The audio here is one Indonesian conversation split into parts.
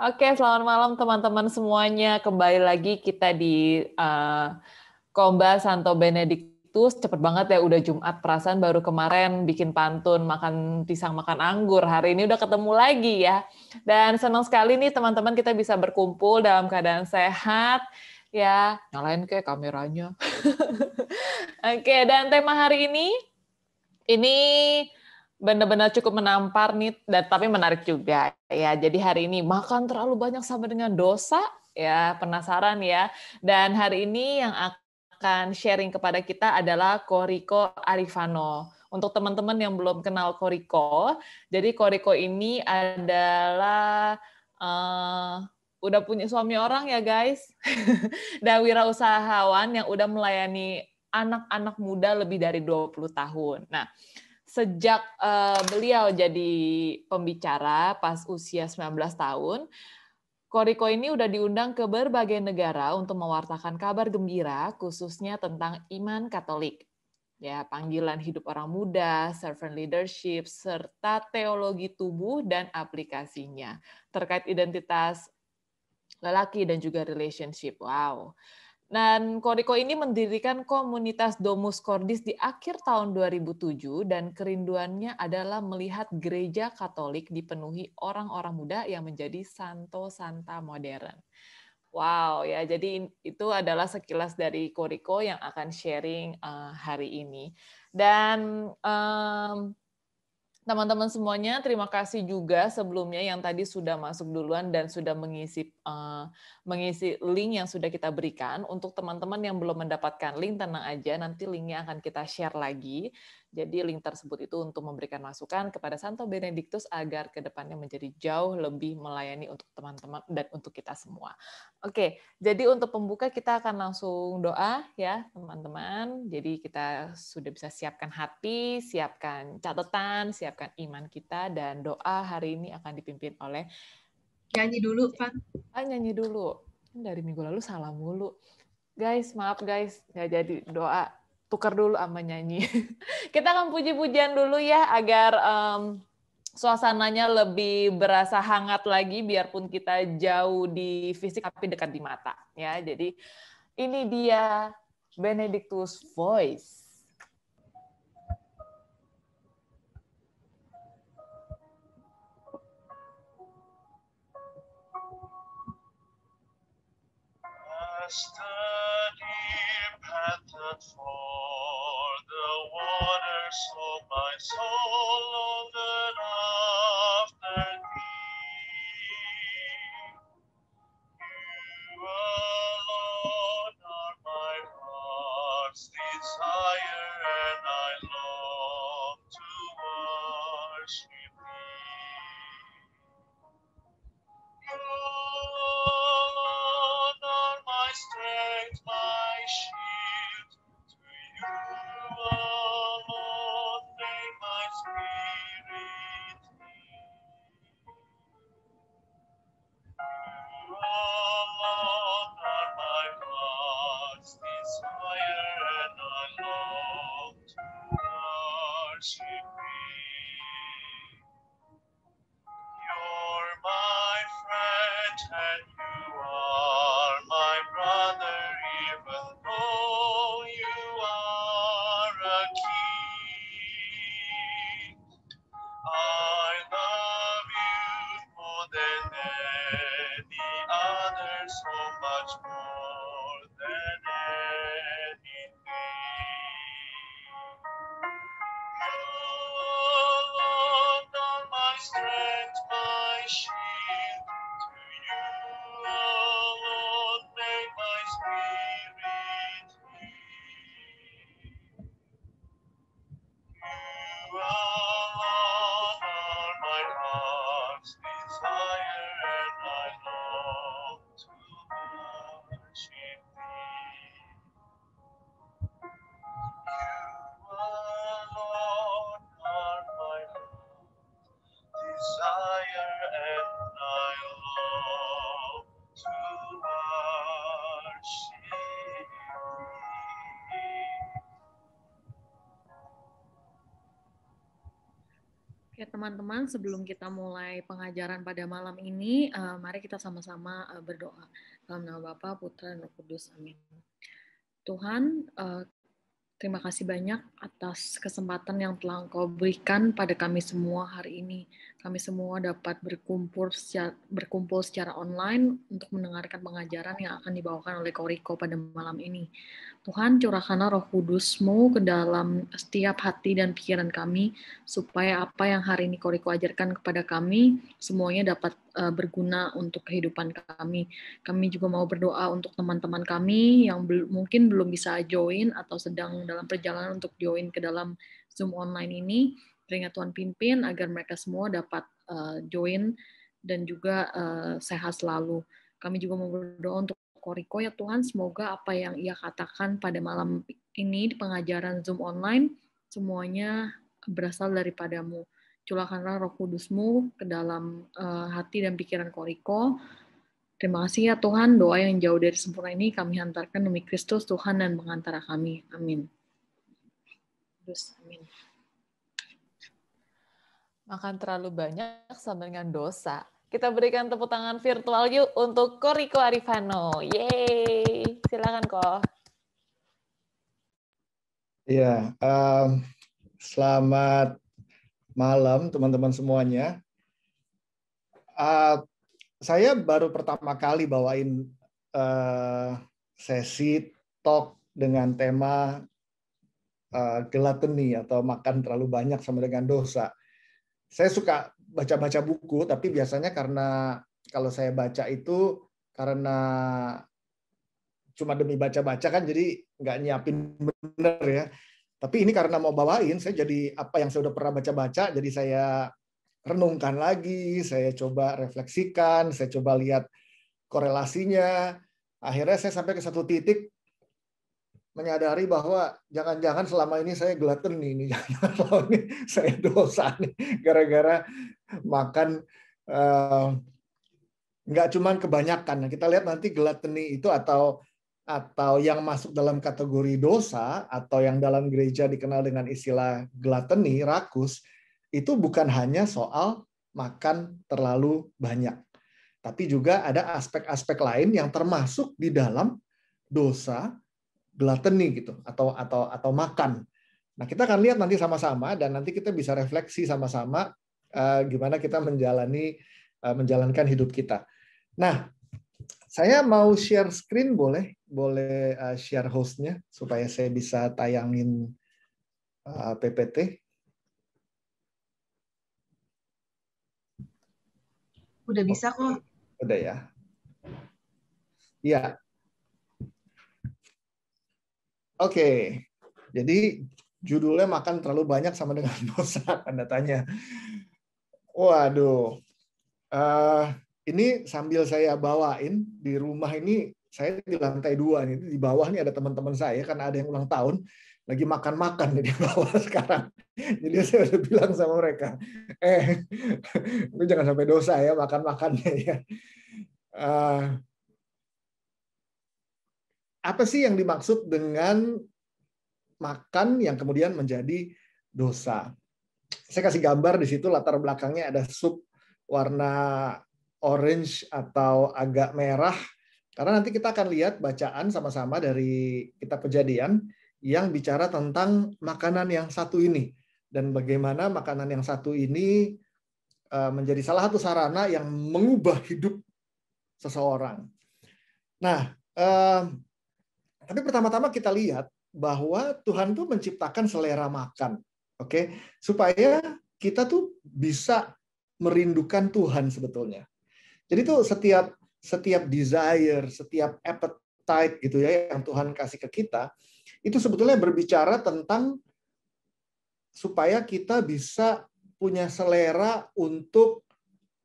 Oke, selamat malam teman-teman semuanya. Kembali lagi kita di Komba Santo Benedictus. Cepet banget ya, udah Jumat. Perasaan baru kemarin bikin pantun, makan pisang, makan anggur. Hari ini udah ketemu lagi ya. Dan senang sekali nih teman-teman kita bisa berkumpul dalam keadaan sehat. Ya, nyalain kayak kameranya. Oke, dan tema hari ini benar-benar cukup menampar nih, dan tapi menarik juga ya. Jadi hari ini makan terlalu banyak sama dengan dosa, ya penasaran ya. Dan hari ini yang akan sharing kepada kita adalah Koriko Arifano. Untuk teman-teman yang belum kenal Koriko, jadi Koriko ini adalah udah punya suami orang ya guys, dan wirausahawan yang udah melayani anak-anak muda lebih dari 20 tahun. Nah, sejak beliau jadi pembicara pas usia 19 tahun, Koriko ini udah diundang ke berbagai negara untuk mewartakan kabar gembira, khususnya tentang iman Katolik. Ya, panggilan hidup orang muda, servant leadership, serta teologi tubuh dan aplikasinya terkait identitas lelaki dan juga relationship. Wow. Dan Koriko ini mendirikan komunitas Domus Cordis di akhir tahun 2007 dan kerinduannya adalah melihat gereja Katolik dipenuhi orang-orang muda yang menjadi santo santa modern. Wow, ya jadi itu adalah sekilas dari Koriko yang akan sharing hari ini. Dan teman-teman semuanya, terima kasih juga sebelumnya yang tadi sudah masuk duluan dan sudah mengisi link yang sudah kita berikan. Untuk teman-teman yang belum mendapatkan link, tenang aja, nanti linknya akan kita share lagi. Jadi link tersebut itu untuk memberikan masukan kepada Santo Benedictus agar kedepannya menjadi jauh lebih melayani untuk teman-teman dan untuk kita semua. Oke, jadi untuk pembuka kita akan langsung doa ya teman-teman. Jadi kita sudah bisa siapkan hati, siapkan catatan, siapkan iman kita, dan doa hari ini akan dipimpin oleh nyanyi dulu, Van. Nyanyi dulu. Dari minggu lalu salah mulu. Guys, maaf guys, nggak jadi doa. Tukar dulu sama nyanyi. Kita akan puji-pujian dulu ya, agar suasananya lebih berasa hangat lagi, biarpun kita jauh di fisik tapi dekat di mata. Ya, jadi ini dia Benedictus Voice. Steady panted for the waters of my soul longered after thee. You alone are my heart's desire, and I long to worship thee. You alone are my strength, my shield. To you alone may my spirit yield. You alone are my heart's desire, and I long to worship thee. You're my friend and you are my brother, even though you are a king. I love you more than any other, so much more than anything. You alone are my strength, my shield. To you Teman-teman, sebelum kita mulai pengajaran pada malam ini, mari kita sama-sama berdoa. Dalam nama Bapa, Putra, dan Roh Kudus. Amin. Tuhan, terima kasih banyak atas kesempatan yang telah Engkau berikan pada kami semua hari ini. Kami semua dapat berkumpul secara online untuk mendengarkan pengajaran yang akan dibawakan oleh Koriko pada malam ini. Tuhan, curahkanlah Roh Kudus-Mu ke dalam setiap hati dan pikiran kami, supaya apa yang hari ini Koriko ajarkan kepada kami, semuanya dapat berguna untuk kehidupan kami. Kami juga mau berdoa untuk teman-teman kami yang mungkin belum bisa join atau sedang dalam perjalanan untuk join ke dalam Zoom online ini. Kiranya Tuhan pimpin agar mereka semua dapat join dan juga sehat selalu. Kami juga mau berdoa untuk Koriko, ya Tuhan, semoga apa yang ia katakan pada malam ini di pengajaran Zoom online, semuanya berasal daripada-Mu. Curahkanlah Roh Kudus-Mu ke dalam hati dan pikiran Koriko. Terima kasih ya Tuhan, doa yang jauh dari sempurna ini kami hantarkan demi Kristus, Tuhan dan pengantara kami. Amin. Amin. Makan terlalu banyak sama dengan dosa. Kita berikan tepuk tangan virtual yuk untuk Koriko Arifano. Yeay, silakan Ko. Ya, selamat malam teman-teman semuanya. Saya baru pertama kali bawain sesi talk dengan tema gluttony atau makan terlalu banyak sama dengan dosa. Saya suka baca-baca buku, tapi biasanya karena kalau saya baca itu karena cuma demi baca-baca kan, jadi nggak nyiapin bener ya. Tapi ini karena mau bawain, saya jadi apa yang saya udah pernah baca-baca, jadi saya renungkan lagi, saya coba refleksikan, saya coba lihat korelasinya. Akhirnya saya sampai ke satu titik menyadari bahwa jangan-jangan selama ini saya gluttony nih, jangan selama ini saya dosa nih, gara-gara makan nggak cuman kebanyakan. Nah, kita lihat nanti gluttony itu atau yang masuk dalam kategori dosa atau yang dalam gereja dikenal dengan istilah gluttony, rakus, itu bukan hanya soal makan terlalu banyak, tapi juga ada aspek-aspek lain yang termasuk di dalam dosa gluttony gitu atau makan. Nah, kita akan lihat nanti sama-sama dan nanti kita bisa refleksi sama-sama gimana kita menjalankan hidup kita. Nah, saya mau share screen, boleh share hostnya supaya saya bisa tayangin PPT. Udah bisa kok. Udah ya. Ya. Oke, jadi judulnya makan terlalu banyak sama dengan dosa, tanda tanya. Waduh, ini sambil saya bawain di rumah ini, saya di lantai 2 nih, di bawah nih ada teman-teman saya karena ada yang ulang tahun, lagi makan-makan di bawah sekarang. Jadi saya udah bilang sama mereka, lu jangan sampai dosa ya makan-makannya ya. Apa sih yang dimaksud dengan makan yang kemudian menjadi dosa? Saya kasih gambar di situ, latar belakangnya ada sup warna orange atau agak merah. Karena nanti kita akan lihat bacaan sama-sama dari kitab Kejadian yang bicara tentang makanan yang satu ini dan bagaimana makanan yang satu ini menjadi salah satu sarana yang mengubah hidup seseorang. Nah, tapi pertama-tama kita lihat bahwa Tuhan tuh menciptakan selera makan, oke, supaya kita tuh bisa merindukan Tuhan sebetulnya. Jadi tuh setiap desire, setiap appetite gitu ya yang Tuhan kasih ke kita, itu sebetulnya berbicara tentang supaya kita bisa punya selera untuk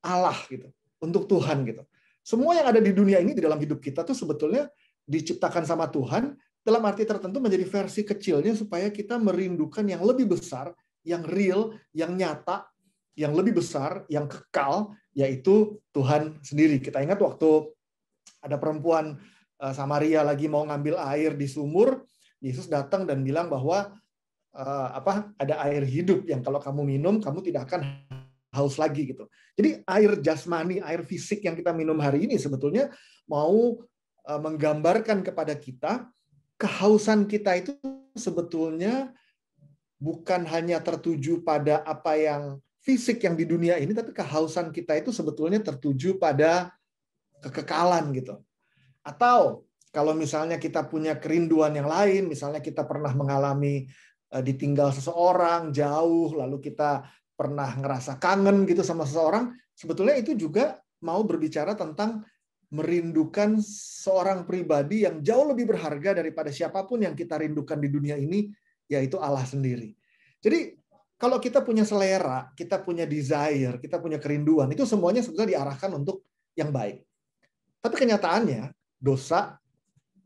Allah gitu, untuk Tuhan gitu. Semua yang ada di dunia ini di dalam hidup kita tuh sebetulnya diciptakan sama Tuhan dalam arti tertentu menjadi versi kecilnya supaya kita merindukan yang lebih besar, yang real, yang nyata, yang lebih besar, yang kekal, yaitu Tuhan sendiri. Kita ingat waktu ada perempuan Samaria lagi mau ngambil air di sumur, Yesus datang dan bilang bahwa ada air hidup yang kalau kamu minum, kamu tidak akan haus lagi gitu. Jadi air jasmani, air fisik yang kita minum hari ini sebetulnya mau menggambarkan kepada kita kehausan kita itu sebetulnya bukan hanya tertuju pada apa yang fisik yang di dunia ini, tapi kehausan kita itu sebetulnya tertuju pada kekekalan gitu. Atau kalau misalnya kita punya kerinduan yang lain, misalnya kita pernah mengalami ditinggal seseorang jauh, lalu kita pernah ngerasa kangen gitu sama seseorang, sebetulnya itu juga mau berbicara tentang merindukan seorang pribadi yang jauh lebih berharga daripada siapapun yang kita rindukan di dunia ini, yaitu Allah sendiri. Jadi kalau kita punya selera, kita punya desire, kita punya kerinduan, itu semuanya sebetulnya diarahkan untuk yang baik. Tapi kenyataannya dosa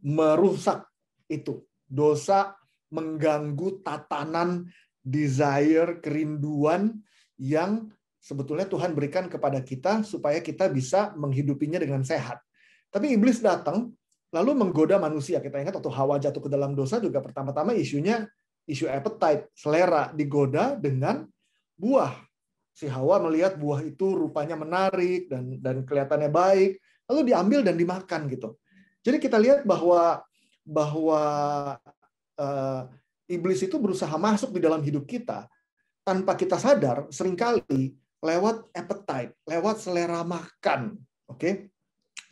merusak itu. Dosa mengganggu tatanan desire, kerinduan yang sebetulnya Tuhan berikan kepada kita supaya kita bisa menghidupinya dengan sehat. Tapi iblis datang lalu menggoda manusia. Kita ingat waktu Hawa jatuh ke dalam dosa juga pertama-tama isu appetite, selera, digoda dengan buah. Si Hawa melihat buah itu rupanya menarik dan kelihatannya baik, lalu diambil dan dimakan gitu. Jadi kita lihat bahwa iblis itu berusaha masuk di dalam hidup kita tanpa kita sadar, seringkali lewat appetite, lewat selera makan. Oke?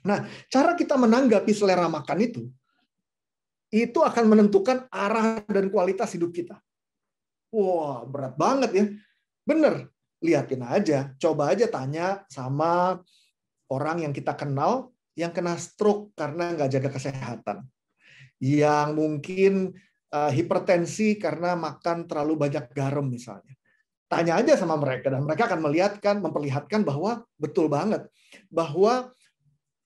Nah, cara kita menanggapi selera makan itu akan menentukan arah dan kualitas hidup kita. Wah, berat banget ya. Bener, liatin aja. Coba aja tanya sama orang yang kita kenal yang kena stroke karena nggak jaga kesehatan. Yang mungkin hipertensi karena makan terlalu banyak garam misalnya. Tanya aja sama mereka dan mereka akan memperlihatkan bahwa betul banget bahwa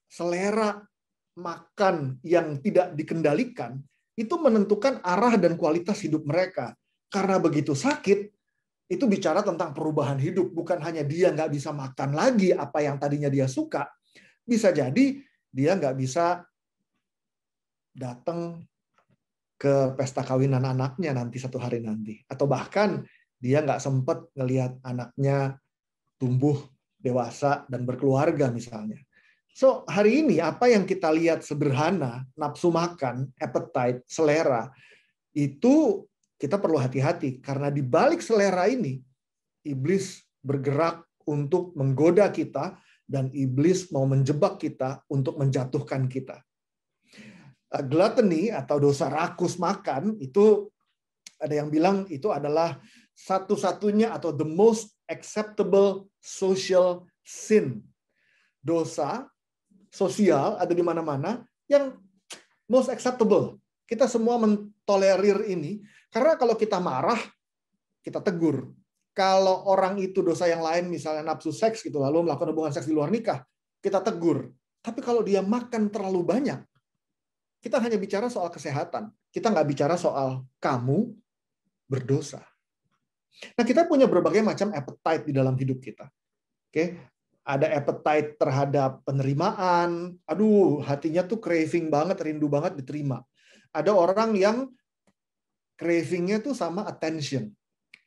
selera makan yang tidak dikendalikan itu menentukan arah dan kualitas hidup mereka. Karena begitu sakit, itu bicara tentang perubahan hidup. Bukan hanya dia nggak bisa makan lagi apa yang tadinya dia suka, bisa jadi dia nggak bisa datang ke pesta kawinan anaknya nanti satu hari nanti. Atau bahkan dia nggak sempat ngelihat anaknya tumbuh dewasa dan berkeluarga misalnya. So, hari ini apa yang kita lihat sederhana, nafsu makan, appetite, selera, itu kita perlu hati-hati. Karena di balik selera ini, iblis bergerak untuk menggoda kita, dan iblis mau menjebak kita untuk menjatuhkan kita. Gluttony atau dosa rakus makan, itu ada yang bilang itu adalah satu-satunya atau the most acceptable social sin. Dosa sosial ada di mana-mana yang most acceptable. Kita semua mentolerir ini karena kalau kita marah, kita tegur. Kalau orang itu dosa yang lain, misalnya nafsu seks gitu, lalu melakukan hubungan seks di luar nikah, kita tegur. Tapi kalau dia makan terlalu banyak, kita hanya bicara soal kesehatan. Kita nggak bicara soal kamu berdosa. Nah, kita punya berbagai macam appetite di dalam hidup kita. Oke, ada appetite terhadap penerimaan. Aduh, hatinya tuh craving banget, rindu banget diterima. Ada orang yang cravingnya tuh sama attention.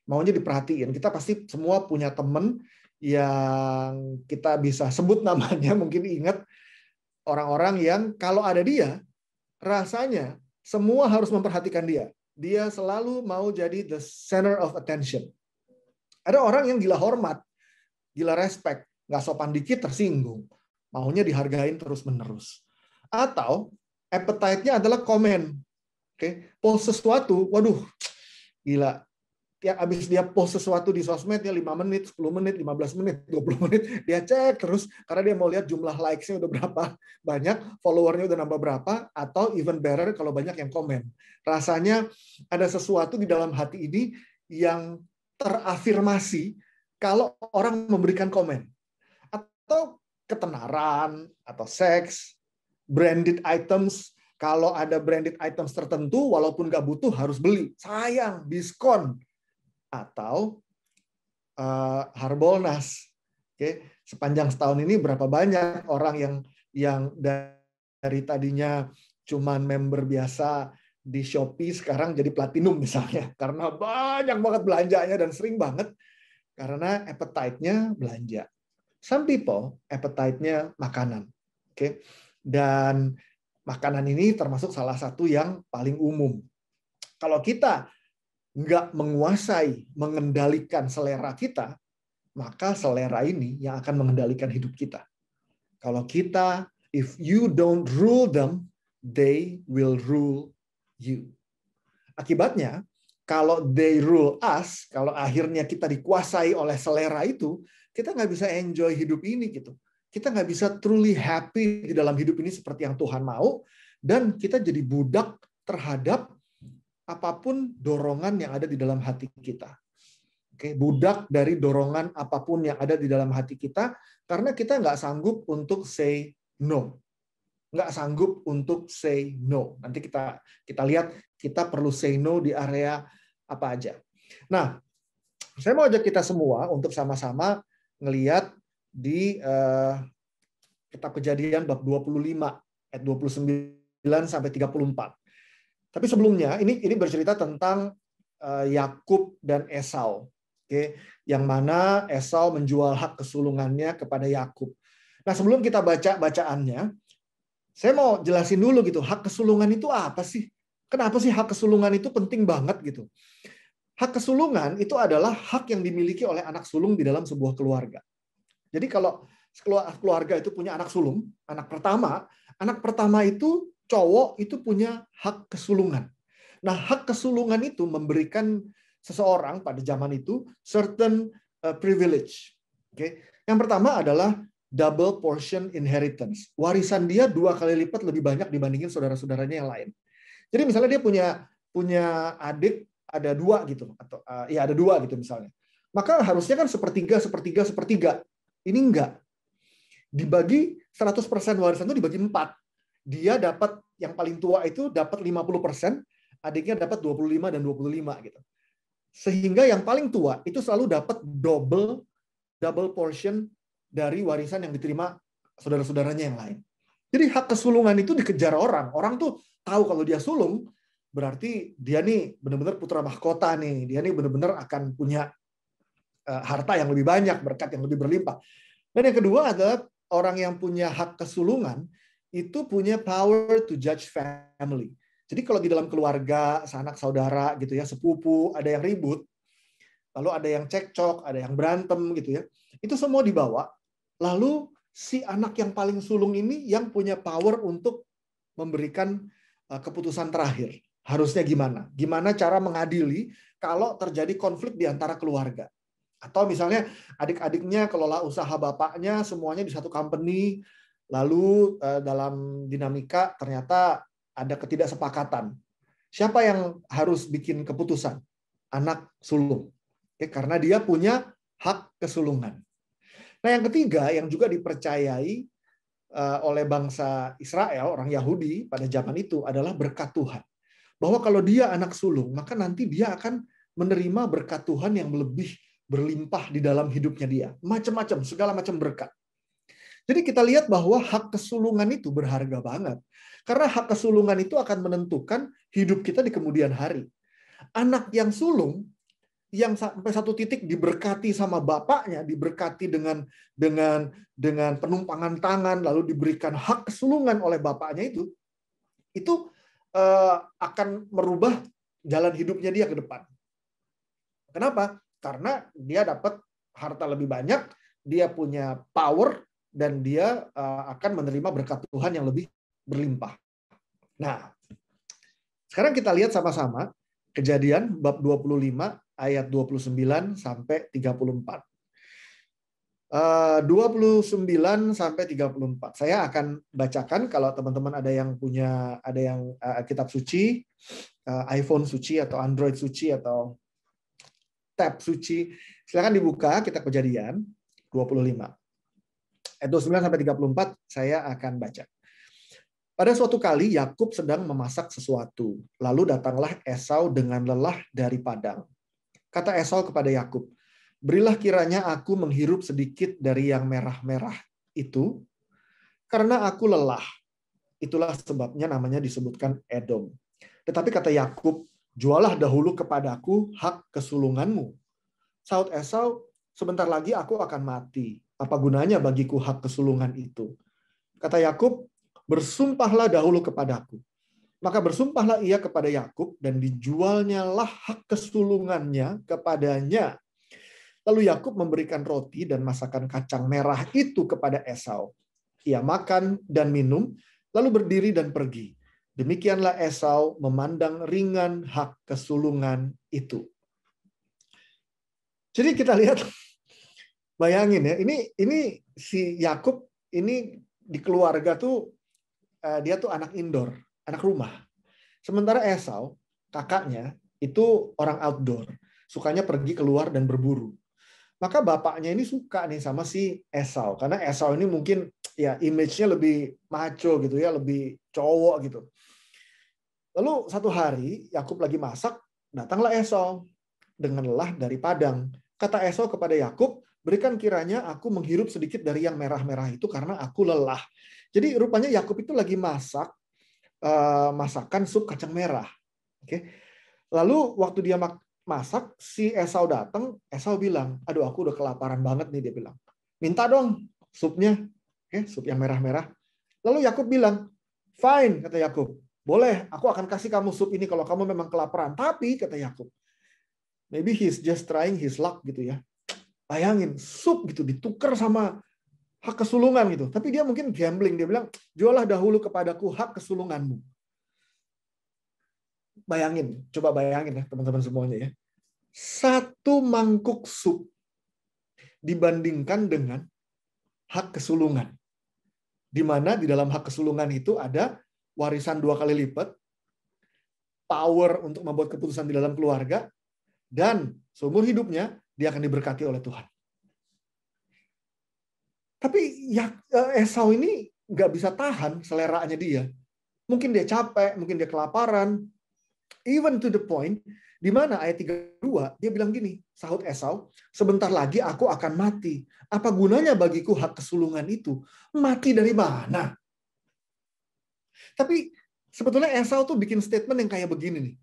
Maunya diperhatiin. Kita pasti semua punya teman yang kita bisa sebut namanya, mungkin ingat orang-orang yang kalau ada dia, rasanya semua harus memperhatikan dia. Dia selalu mau jadi the center of attention. Ada orang yang gila hormat, gila respect, nggak sopan dikit tersinggung, maunya dihargain terus-menerus. Atau appetite-nya adalah komen. Oke, post sesuatu, waduh, gila. Ya, abis dia post sesuatu di sosmednya 5 menit, 10 menit, 15 menit, 20 menit, dia cek terus karena dia mau lihat jumlah likes-nya udah berapa banyak, follower-nya udah nambah berapa, atau even better kalau banyak yang komen. Rasanya ada sesuatu di dalam hati ini yang terafirmasi kalau orang memberikan komen. Atau ketenaran, atau seks, branded items. Kalau ada branded items tertentu, walaupun nggak butuh harus beli. Sayang, diskon. Atau Harbolnas. Oke, sepanjang setahun ini berapa banyak orang yang dari tadinya cuman member biasa di Shopee sekarang jadi platinum misalnya karena banyak banget belanjanya dan sering banget Karena appetite-nya belanja. Some people appetite-nya makanan. Oke. Dan makanan ini termasuk salah satu yang paling umum. Kalau kita nggak menguasai, mengendalikan selera kita, maka selera ini yang akan mengendalikan hidup kita. Kalau kita, if you don't rule them, they will rule you. Akibatnya, kalau they rule us, kalau akhirnya kita dikuasai oleh selera itu, kita nggak bisa enjoy hidup ini gitu. Kita nggak bisa truly happy di dalam hidup ini seperti yang Tuhan mau, dan kita jadi budak terhadap apapun dorongan yang ada di dalam hati kita. Oke, budak dari dorongan apapun yang ada di dalam hati kita, karena kita nggak sanggup untuk say no. Nggak sanggup untuk say no. Nanti kita lihat kita perlu say no di area apa aja. Nah, saya mau ajak kita semua untuk sama-sama ngelihat di kitab Kejadian bab 25 ayat 29 sampai 34. Tapi sebelumnya ini bercerita tentang Yakub dan Esau. Oke, yang mana Esau menjual hak kesulungannya kepada Yakub. Nah, sebelum kita baca bacaannya, saya mau jelasin dulu gitu, hak kesulungan itu apa sih? Kenapa sih hak kesulungan itu penting banget gitu? Hak kesulungan itu adalah hak yang dimiliki oleh anak sulung di dalam sebuah keluarga. Jadi kalau keluarga itu punya anak sulung, anak pertama itu cowok itu punya hak kesulungan. Nah, hak kesulungan itu memberikan seseorang pada zaman itu certain privilege. Oke. Yang pertama adalah double portion inheritance. Warisan dia 2 kali lipat lebih banyak dibandingin saudara-saudaranya yang lain. Jadi misalnya dia punya adik ada 2 gitu, atau ya ada 2 gitu misalnya. Maka harusnya kan sepertiga. Ini enggak. Dibagi 100% warisan itu dibagi 4. Dia dapat yang paling tua itu dapat 50%, adiknya dapat 25 dan 25 gitu. Sehingga yang paling tua itu selalu dapat double portion dari warisan yang diterima saudara-saudaranya yang lain. Jadi hak kesulungan itu dikejar orang. Orang tuh tahu kalau dia sulung, berarti dia nih benar-benar putra mahkota nih. Dia nih benar-benar akan punya harta yang lebih banyak, berkat yang lebih berlimpah. Dan yang kedua adalah orang yang punya hak kesulungan itu punya power to judge family. Jadi kalau di dalam keluarga, sanak saudara gitu ya, sepupu, ada yang ribut, lalu ada yang cekcok, ada yang berantem gitu ya, itu semua dibawa. Lalu si anak yang paling sulung ini yang punya power untuk memberikan keputusan terakhir. Harusnya gimana? Gimana cara mengadili kalau terjadi konflik di antara keluarga? Atau misalnya adik-adiknya kelola usaha bapaknya, semuanya di satu company, lalu dalam dinamika ternyata ada ketidaksepakatan. Siapa yang harus bikin keputusan? Anak sulung. Oke, karena dia punya hak kesulungan. Nah, yang ketiga yang juga dipercayai oleh bangsa Israel, orang Yahudi pada zaman itu adalah berkat Tuhan. Bahwa kalau dia anak sulung, maka nanti dia akan menerima berkat Tuhan yang lebih berlimpah di dalam hidupnya dia. Macam-macam, segala macam berkat. Jadi kita lihat bahwa hak kesulungan itu berharga banget. Karena hak kesulungan itu akan menentukan hidup kita di kemudian hari. Anak yang sulung, yang sampai satu titik diberkati sama bapaknya, diberkati dengan penumpangan tangan, lalu diberikan hak kesulungan oleh bapaknya itu akan merubah jalan hidupnya dia ke depan. Kenapa? Karena dia dapat harta lebih banyak, dia punya power, dan dia akan menerima berkat Tuhan yang lebih berlimpah. Nah, sekarang kita lihat sama-sama Kejadian bab 25 ayat 29 sampai 34. 29 sampai 34. Saya akan bacakan kalau teman-teman ada yang punya kitab suci, iPhone suci atau Android suci atau tab suci, silakan dibuka kitab Kejadian 25. Ayat 29 sampai 34 saya akan baca. Pada suatu kali Yakub sedang memasak sesuatu, lalu datanglah Esau dengan lelah dari padang. Kata Esau kepada Yakub, "Berilah kiranya aku menghirup sedikit dari yang merah-merah itu, karena aku lelah." Itulah sebabnya namanya disebutkan Edom. Tetapi kata Yakub, "Jualah dahulu kepadaku hak kesulunganmu." Saud Esau, sebentar lagi aku akan mati. Apa gunanya bagiku hak kesulungan itu? Kata Yakub, bersumpahlah dahulu kepadaku. Maka bersumpahlah ia kepada Yakub dan dijualnyalah hak kesulungannya kepadanya. Lalu Yakub memberikan roti dan masakan kacang merah itu kepada Esau. Ia makan dan minum, lalu berdiri dan pergi. Demikianlah Esau memandang ringan hak kesulungan itu. Jadi kita lihat, bayangin ya, ini si Yakub ini di keluarga tuh dia tuh anak indoor, anak rumah. Sementara Esau, kakaknya, itu orang outdoor. Sukanya pergi keluar dan berburu. Maka bapaknya ini suka nih sama si Esau. Karena Esau ini mungkin ya image-nya lebih macho gitu ya, lebih cowok gitu. Lalu satu hari, Yakub lagi masak, datanglah Esau dengan lelah dari padang. Kata Esau kepada Yakub, berikan kiranya aku menghirup sedikit dari yang merah-merah itu karena aku lelah. Jadi rupanya Yakub itu lagi masak masakan sup kacang merah. Oke. Lalu waktu dia masak, si Esau datang, Esau bilang, aduh aku udah kelaparan banget nih, dia bilang. Minta dong supnya, oke, sup yang merah-merah. Lalu Yakub bilang, fine, kata Yakub. Boleh, aku akan kasih kamu sup ini kalau kamu memang kelaparan. Tapi, kata Yakub, maybe he's just trying his luck gitu ya. Bayangin, sup gitu ditukar sama hak kesulungan gitu. Tapi dia mungkin gambling. Dia bilang, jualah dahulu kepadaku hak kesulunganmu. Bayangin, coba bayangin ya teman-teman semuanya ya. 1 mangkuk sup dibandingkan dengan hak kesulungan. Di mana di dalam hak kesulungan itu ada warisan 2 kali lipat, power untuk membuat keputusan di dalam keluarga, dan seumur hidupnya dia akan diberkati oleh Tuhan. Tapi ya, Esau ini nggak bisa tahan seleraannya dia. Mungkin dia capek, mungkin dia kelaparan. Even to the point, di mana ayat 32, dia bilang gini, sahut Esau, sebentar lagi aku akan mati. Apa gunanya bagiku hak kesulungan itu? Mati dari mana? Tapi sebetulnya Esau tuh bikin statement yang kayak begini nih.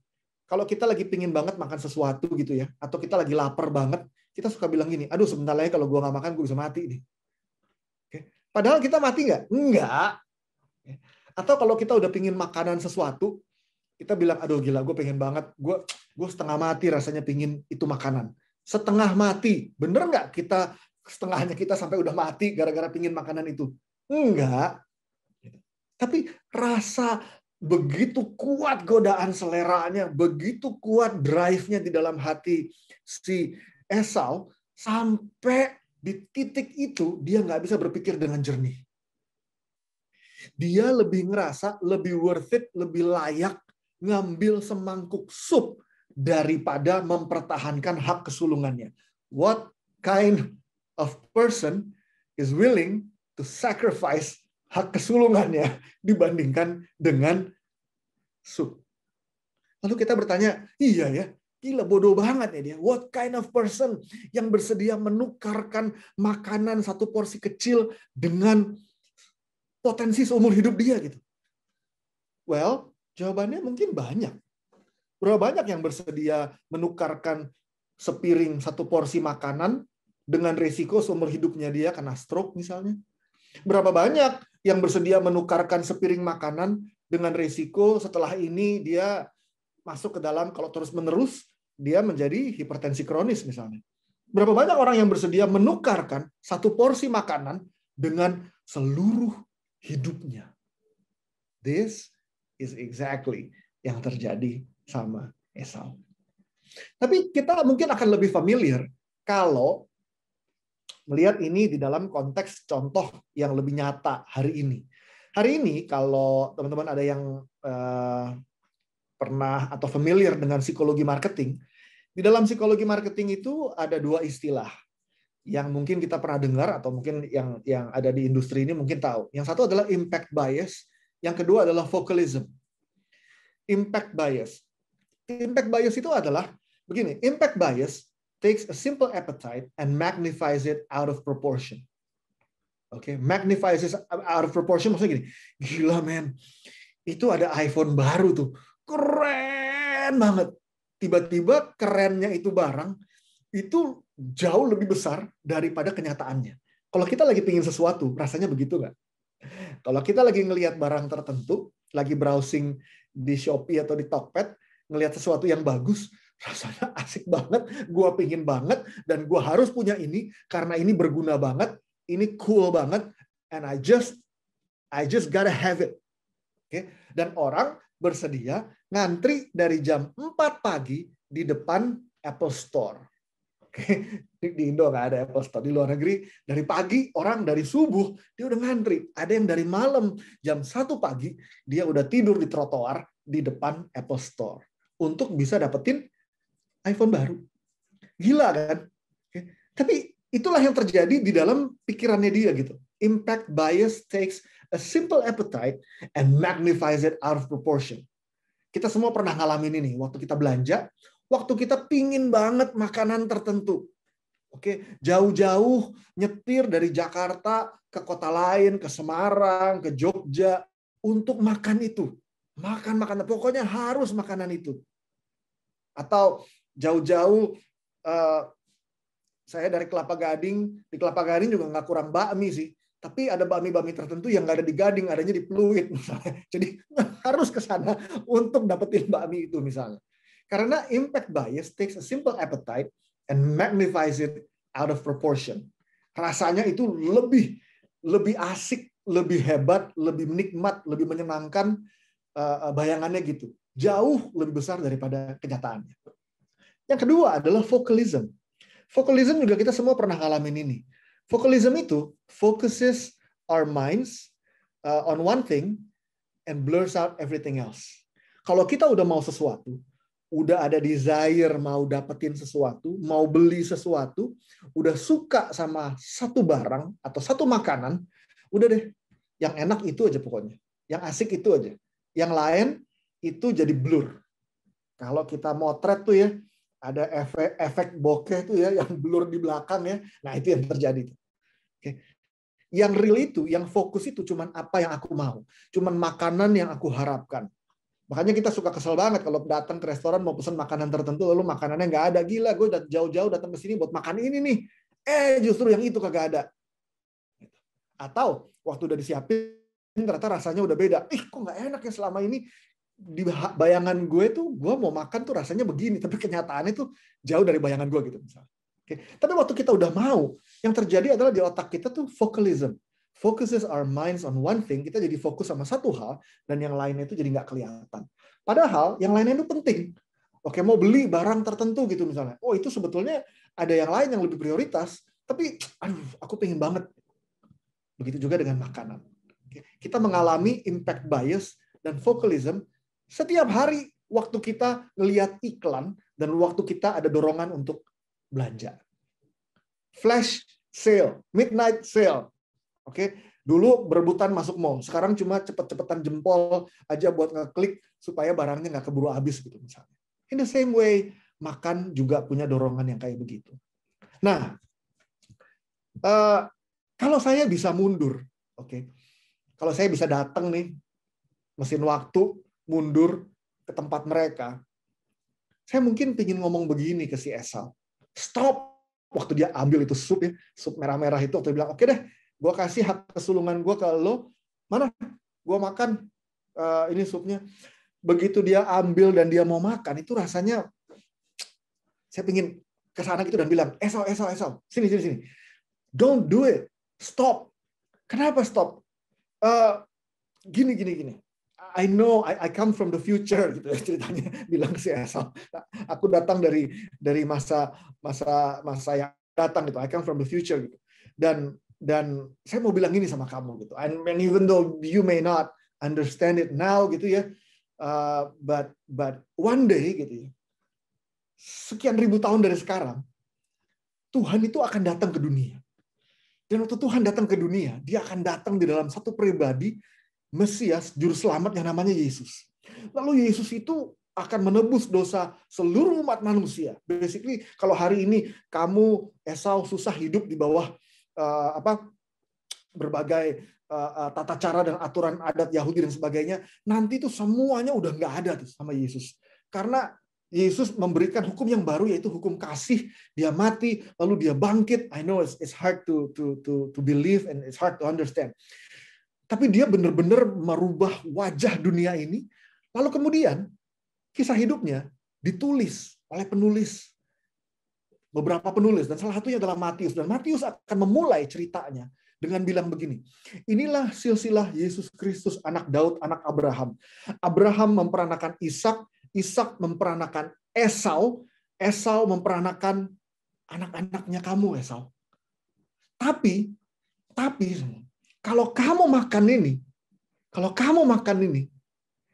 Kalau kita lagi pingin banget makan sesuatu gitu ya, atau kita lagi lapar banget, kita suka bilang gini, aduh sebentar lagi kalau gue nggak makan, gue bisa mati nih. Padahal kita mati nggak? Enggak. Atau kalau kita udah pingin makanan sesuatu, kita bilang, aduh gila, gue pengen banget, gue setengah mati rasanya pingin itu makanan. Setengah mati. Bener nggak kita setengahnya kita sampai udah mati gara-gara pingin makanan itu? Enggak. Tapi rasa begitu kuat godaan seleranya, begitu kuat drive-nya di dalam hati si Esau, sampai di titik itu dia nggak bisa berpikir dengan jernih. Dia lebih ngerasa lebih worth it, lebih layak ngambil semangkuk sup daripada mempertahankan hak kesulungannya. What kind of person is willing to sacrifice hak kesulungannya dibandingkan dengan sup? Lalu kita bertanya, iya ya, gila bodoh banget ya dia. What kind of person yang bersedia menukarkan makanan 1 porsi kecil dengan potensi seumur hidup dia gitu? Well, jawabannya mungkin banyak. Berapa banyak yang bersedia menukarkan sepiring 1 porsi makanan dengan risiko seumur hidupnya dia kena stroke misalnya? Berapa banyak yang bersedia menukarkan sepiring makanan dengan risiko setelah ini dia masuk ke dalam, kalau terus-menerus, dia menjadi hipertensi kronis misalnya. Berapa banyak orang yang bersedia menukarkan 1 porsi makanan dengan seluruh hidupnya? This is exactly yang terjadi sama Esau. Tapi kita mungkin akan lebih familiar kalau melihat ini di dalam konteks contoh yang lebih nyata hari ini. Hari ini kalau teman-teman ada yang pernah atau familiar dengan psikologi marketing, di dalam psikologi marketing itu ada 2 istilah yang mungkin kita pernah dengar atau mungkin yang ada di industri ini mungkin tahu. Yang satu adalah impact bias, yang kedua adalah focalism. Impact bias. Impact bias itu adalah begini, impact bias takes a simple appetite and magnifies it out of proportion. Oke, magnifies it out of proportion maksudnya gini, gila men, itu ada iPhone baru tuh, keren banget. Tiba-tiba kerennya itu barang, itu jauh lebih besar daripada kenyataannya. Kalau kita lagi pingin sesuatu, rasanya begitu nggak? Kalau kita lagi ngelihat barang tertentu, lagi browsing di Shopee atau di Tokped, ngelihat sesuatu yang bagus, rasanya asik banget, gue pingin banget, dan gue harus punya ini, karena ini berguna banget, ini cool banget, and I just gotta have it. Okay? Dan orang bersedia ngantri dari jam 4 pagi di depan Apple Store. Oke, di Indo nggak ada Apple Store. Di luar negeri dari pagi orang dari subuh dia udah ngantri. Ada yang dari malam jam 1 pagi dia udah tidur di trotoar di depan Apple Store untuk bisa dapetin iPhone baru. Gila kan? Oke. Tapi itulah yang terjadi di dalam pikirannya dia gitu. Impact bias takes a simple appetite and magnifies it out of proportion. Kita semua pernah ngalamin ini waktu kita belanja. Waktu kita pingin banget makanan tertentu. Oke, jauh-jauh nyetir dari Jakarta ke kota lain, ke Semarang, ke Jogja untuk makan itu. Makan makanan, pokoknya harus makanan itu. Atau jauh-jauh saya dari Kelapa Gading, di Kelapa Gading juga nggak kurang bakmi sih. Tapi ada bakmi-bakmi tertentu yang nggak ada di Gading, adanya di Pluit misalnya. Jadi harus ke sana untuk dapetin bakmi itu misalnya. Karena impact bias takes a simple appetite and magnifies it out of proportion. Rasanya itu lebih asik, lebih hebat, lebih nikmat, lebih menyenangkan bayangannya gitu. Jauh lebih besar daripada kenyataannya. Yang kedua adalah focalism. Focalism juga kita semua pernah ngalamin ini. Focalism itu focuses our minds on one thing and blurs out everything else. Kalau kita udah mau sesuatu, udah ada desire mau dapetin sesuatu, mau beli sesuatu, udah suka sama satu barang atau satu makanan, udah deh, yang enak itu aja pokoknya. Yang asik itu aja. Yang lain itu jadi blur. Kalau kita motret tuh ya, ada efek bokeh tuh ya, yang blur di belakang ya. Nah itu yang terjadi. Oke. Yang real itu, yang fokus itu cuman apa yang aku mau. Cuman makanan yang aku harapkan. Makanya kita suka kesel banget kalau datang ke restoran mau pesan makanan tertentu lalu makanannya nggak ada. Gila, gue udah jauh-jauh datang ke sini buat makan ini nih. Justru yang itu kagak ada. Atau waktu udah disiapin ternyata rasanya udah beda. Kok nggak enak ya selama ini di bayangan gue tuh gue mau makan tuh rasanya begini, tapi kenyataannya tuh jauh dari bayangan gue gitu misalnya. Oke. Tapi waktu kita udah mau, yang terjadi adalah di otak kita tuh focalism. Focuses our minds on one thing, kita jadi fokus sama satu hal, dan yang lainnya itu jadi nggak kelihatan. Padahal yang lainnya itu penting. Oke, mau beli barang tertentu gitu misalnya. Oh, itu sebetulnya ada yang lain yang lebih prioritas, tapi aku pengen banget. Begitu juga dengan makanan. Kita mengalami impact bias dan focalism setiap hari waktu kita ngelihat iklan dan waktu kita ada dorongan untuk belanja. Flash sale, midnight sale. Oke, dulu berebutan masuk mall, sekarang cuma cepet-cepetan jempol aja buat ngeklik supaya barangnya nggak keburu habis gitu misalnya. In the same way, makan juga punya dorongan yang kayak begitu. Nah, kalau saya bisa mundur, oke, kalau saya bisa datang nih, mesin waktu mundur ke tempat mereka, saya mungkin pingin ngomong begini ke si Esau, stop. Waktu dia ambil itu sup ya, sup merah-merah itu, waktu dia bilang, oke deh, gue kasih hak kesulungan gue ke lo, mana gue makan ini supnya. Begitu dia ambil dan dia mau makan, itu rasanya saya pingin ke sana gitu dan bilang, Esau, sini. Don't do it, stop. Kenapa stop? Gini. I know, I come from the future gitu ceritanya, bilang si Esau. Aku datang dari masa yang datang gitu. I come from the future gitu. Dan saya mau bilang gini sama kamu gitu. And even though you may not understand it now gitu ya, but one day gitu ya, sekian ribu tahun dari sekarang, Tuhan itu akan datang ke dunia. Dan waktu Tuhan datang ke dunia, dia akan datang di dalam satu pribadi, Mesias, Juru Selamat yang namanya Yesus. Lalu Yesus itu akan menebus dosa seluruh umat manusia. Basically, kalau hari ini kamu, Esau, susah hidup di bawah berbagai tata cara dan aturan adat Yahudi dan sebagainya, nanti itu semuanya udah nggak ada tuh sama Yesus. Karena Yesus memberikan hukum yang baru, yaitu hukum kasih. Dia mati, lalu dia bangkit. I know it's hard to believe and it's hard to understand. Tapi dia benar-benar merubah wajah dunia ini. Lalu kemudian kisah hidupnya ditulis oleh penulis, beberapa penulis, dan salah satunya adalah Matius. Dan Matius akan memulai ceritanya dengan bilang begini, inilah silsilah Yesus Kristus, anak Daud, anak Abraham. Abraham memperanakan Ishak, Ishak memperanakan Esau, Esau memperanakan anak-anaknya kamu, Esau. Tapi kalau kamu makan ini,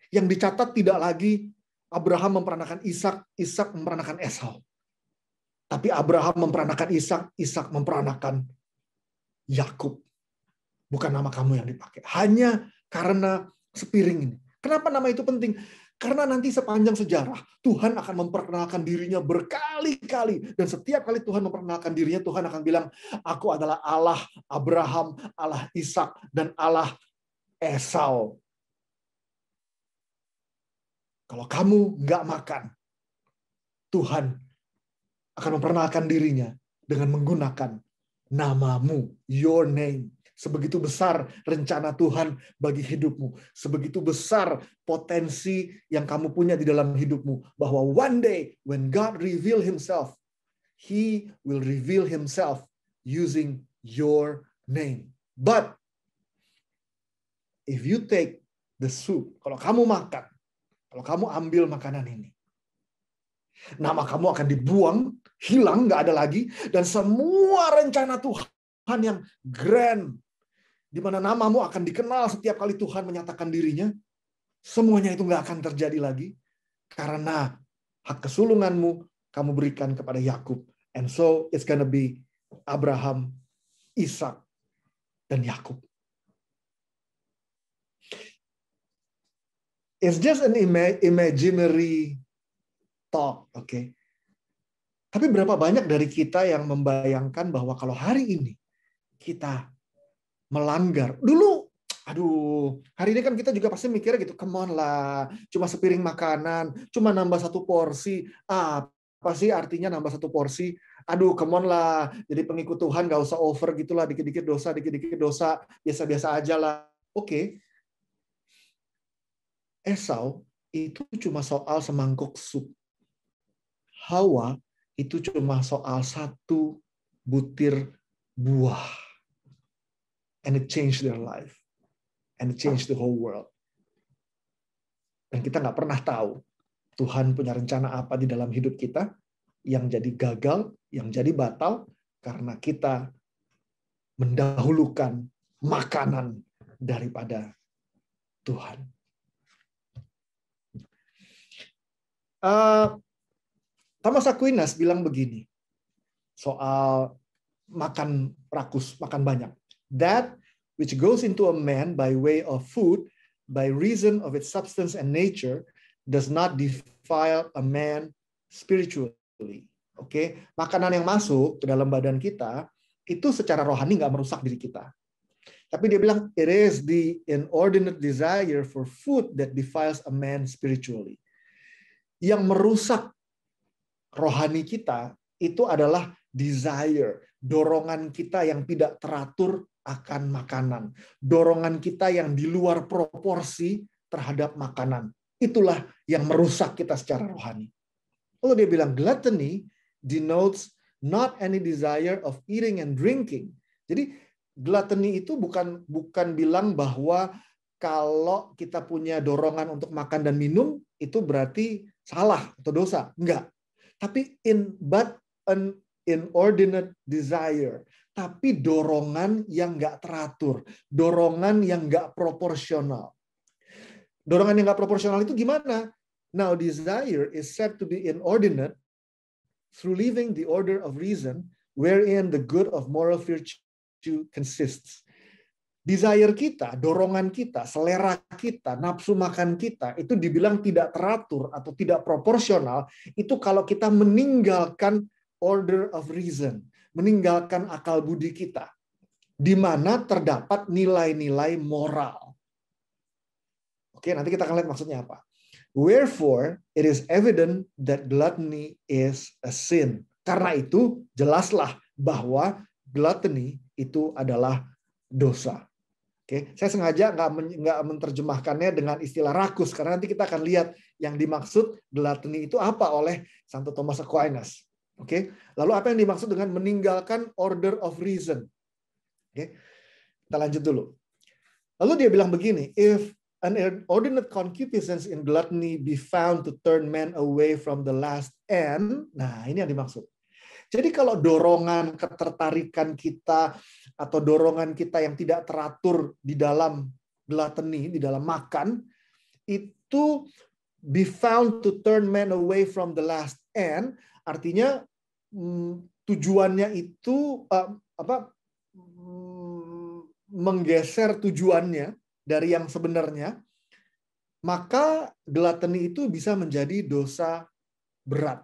yang dicatat tidak lagi Abraham memperanakan Ishak, Ishak memperanakan Esau. Tapi Abraham memperanakan Ishak, Ishak memperanakan Yakub. Bukan nama kamu yang dipakai. Hanya karena sepiring ini. Kenapa nama itu penting? Karena nanti sepanjang sejarah, Tuhan akan memperkenalkan dirinya berkali-kali. Dan setiap kali Tuhan memperkenalkan dirinya, Tuhan akan bilang, aku adalah Allah Abraham, Allah Ishak, dan Allah Esau. Kalau kamu nggak makan, Tuhan akan memperkenalkan dirinya dengan menggunakan namamu, your name. Sebegitu besar rencana Tuhan bagi hidupmu. Sebegitu besar potensi yang kamu punya di dalam hidupmu. Bahwa one day, when God reveal himself, he will reveal himself using your name. But, if you take the soup, kalau kamu makan, kalau kamu ambil makanan ini, nama kamu akan dibuang, hilang, nggak ada lagi, dan semua rencana Tuhan yang grand, di mana namamu akan dikenal setiap kali Tuhan menyatakan dirinya, semuanya itu nggak akan terjadi lagi, karena hak kesulunganmu kamu berikan kepada Yakub. And so it's gonna be Abraham, Ishak, dan Yakub. It's just an imaginary thought, okay? Tapi berapa banyak dari kita yang membayangkan bahwa kalau hari ini kita melanggar. Dulu, hari ini kan kita juga pasti mikirnya gitu, come on lah, cuma sepiring makanan, cuma nambah 1 porsi. Apa sih artinya nambah 1 porsi? Come on lah, jadi pengikut Tuhan gak usah over gitulah, dikit-dikit dosa, biasa-biasa aja lah. Oke. Esau itu cuma soal semangkuk sup. Hawa itu cuma soal 1 butir buah. And it changed their life. And it changed the whole world. Dan kita nggak pernah tahu Tuhan punya rencana apa di dalam hidup kita yang jadi gagal, yang jadi batal, karena kita mendahulukan makanan daripada Tuhan. Thomas Aquinas bilang begini, soal makan rakus, makan banyak. That which goes into a man by way of food, by reason of its substance and nature, does not defile a man spiritually. Oke, makanan yang masuk ke dalam badan kita itu secara rohani nggak merusak diri kita. Tapi dia bilang it is the inordinate desire for food that defiles a man spiritually. Yang merusak rohani kita itu adalah desire, dorongan kita yang tidak teratur akan makanan. Dorongan kita yang di luar proporsi terhadap makanan. Itulah yang merusak kita secara rohani. Lalu dia bilang, gluttony denotes not any desire of eating and drinking. Jadi gluttony itu bukan bilang bahwa kalau kita punya dorongan untuk makan dan minum, itu berarti salah atau dosa. Enggak. Tapi an inordinate desire. Tapi dorongan yang nggak teratur, dorongan yang nggak proporsional. Dorongan yang nggak proporsional itu gimana? Now, desire is said to be inordinate through leaving the order of reason, wherein the good of moral virtue consists. Desire kita, dorongan kita, selera kita, nafsu makan kita, itu dibilang tidak teratur atau tidak proporsional, itu kalau kita meninggalkan order of reason, meninggalkan akal budi kita, di mana terdapat nilai-nilai moral. Oke, nanti kita akan lihat maksudnya apa. Wherefore, it is evident that gluttony is a sin. Karena itu, jelaslah bahwa gluttony itu adalah dosa. Oke, saya sengaja nggak menerjemahkannya dengan istilah rakus, karena nanti kita akan lihat yang dimaksud gluttony itu apa oleh Santo Thomas Aquinas. Oke, lalu apa yang dimaksud dengan meninggalkan order of reason? Oke, kita lanjut dulu. Lalu dia bilang begini, if an inordinate concupiscence in gluttony be found to turn men away from the last end, nah ini yang dimaksud. Jadi kalau dorongan ketertarikan kita atau dorongan kita yang tidak teratur di dalam gluttony, di dalam makan, itu be found to turn men away from the last end, artinya tujuannya itu menggeser tujuannya dari yang sebenarnya, maka gluttony itu bisa menjadi dosa berat.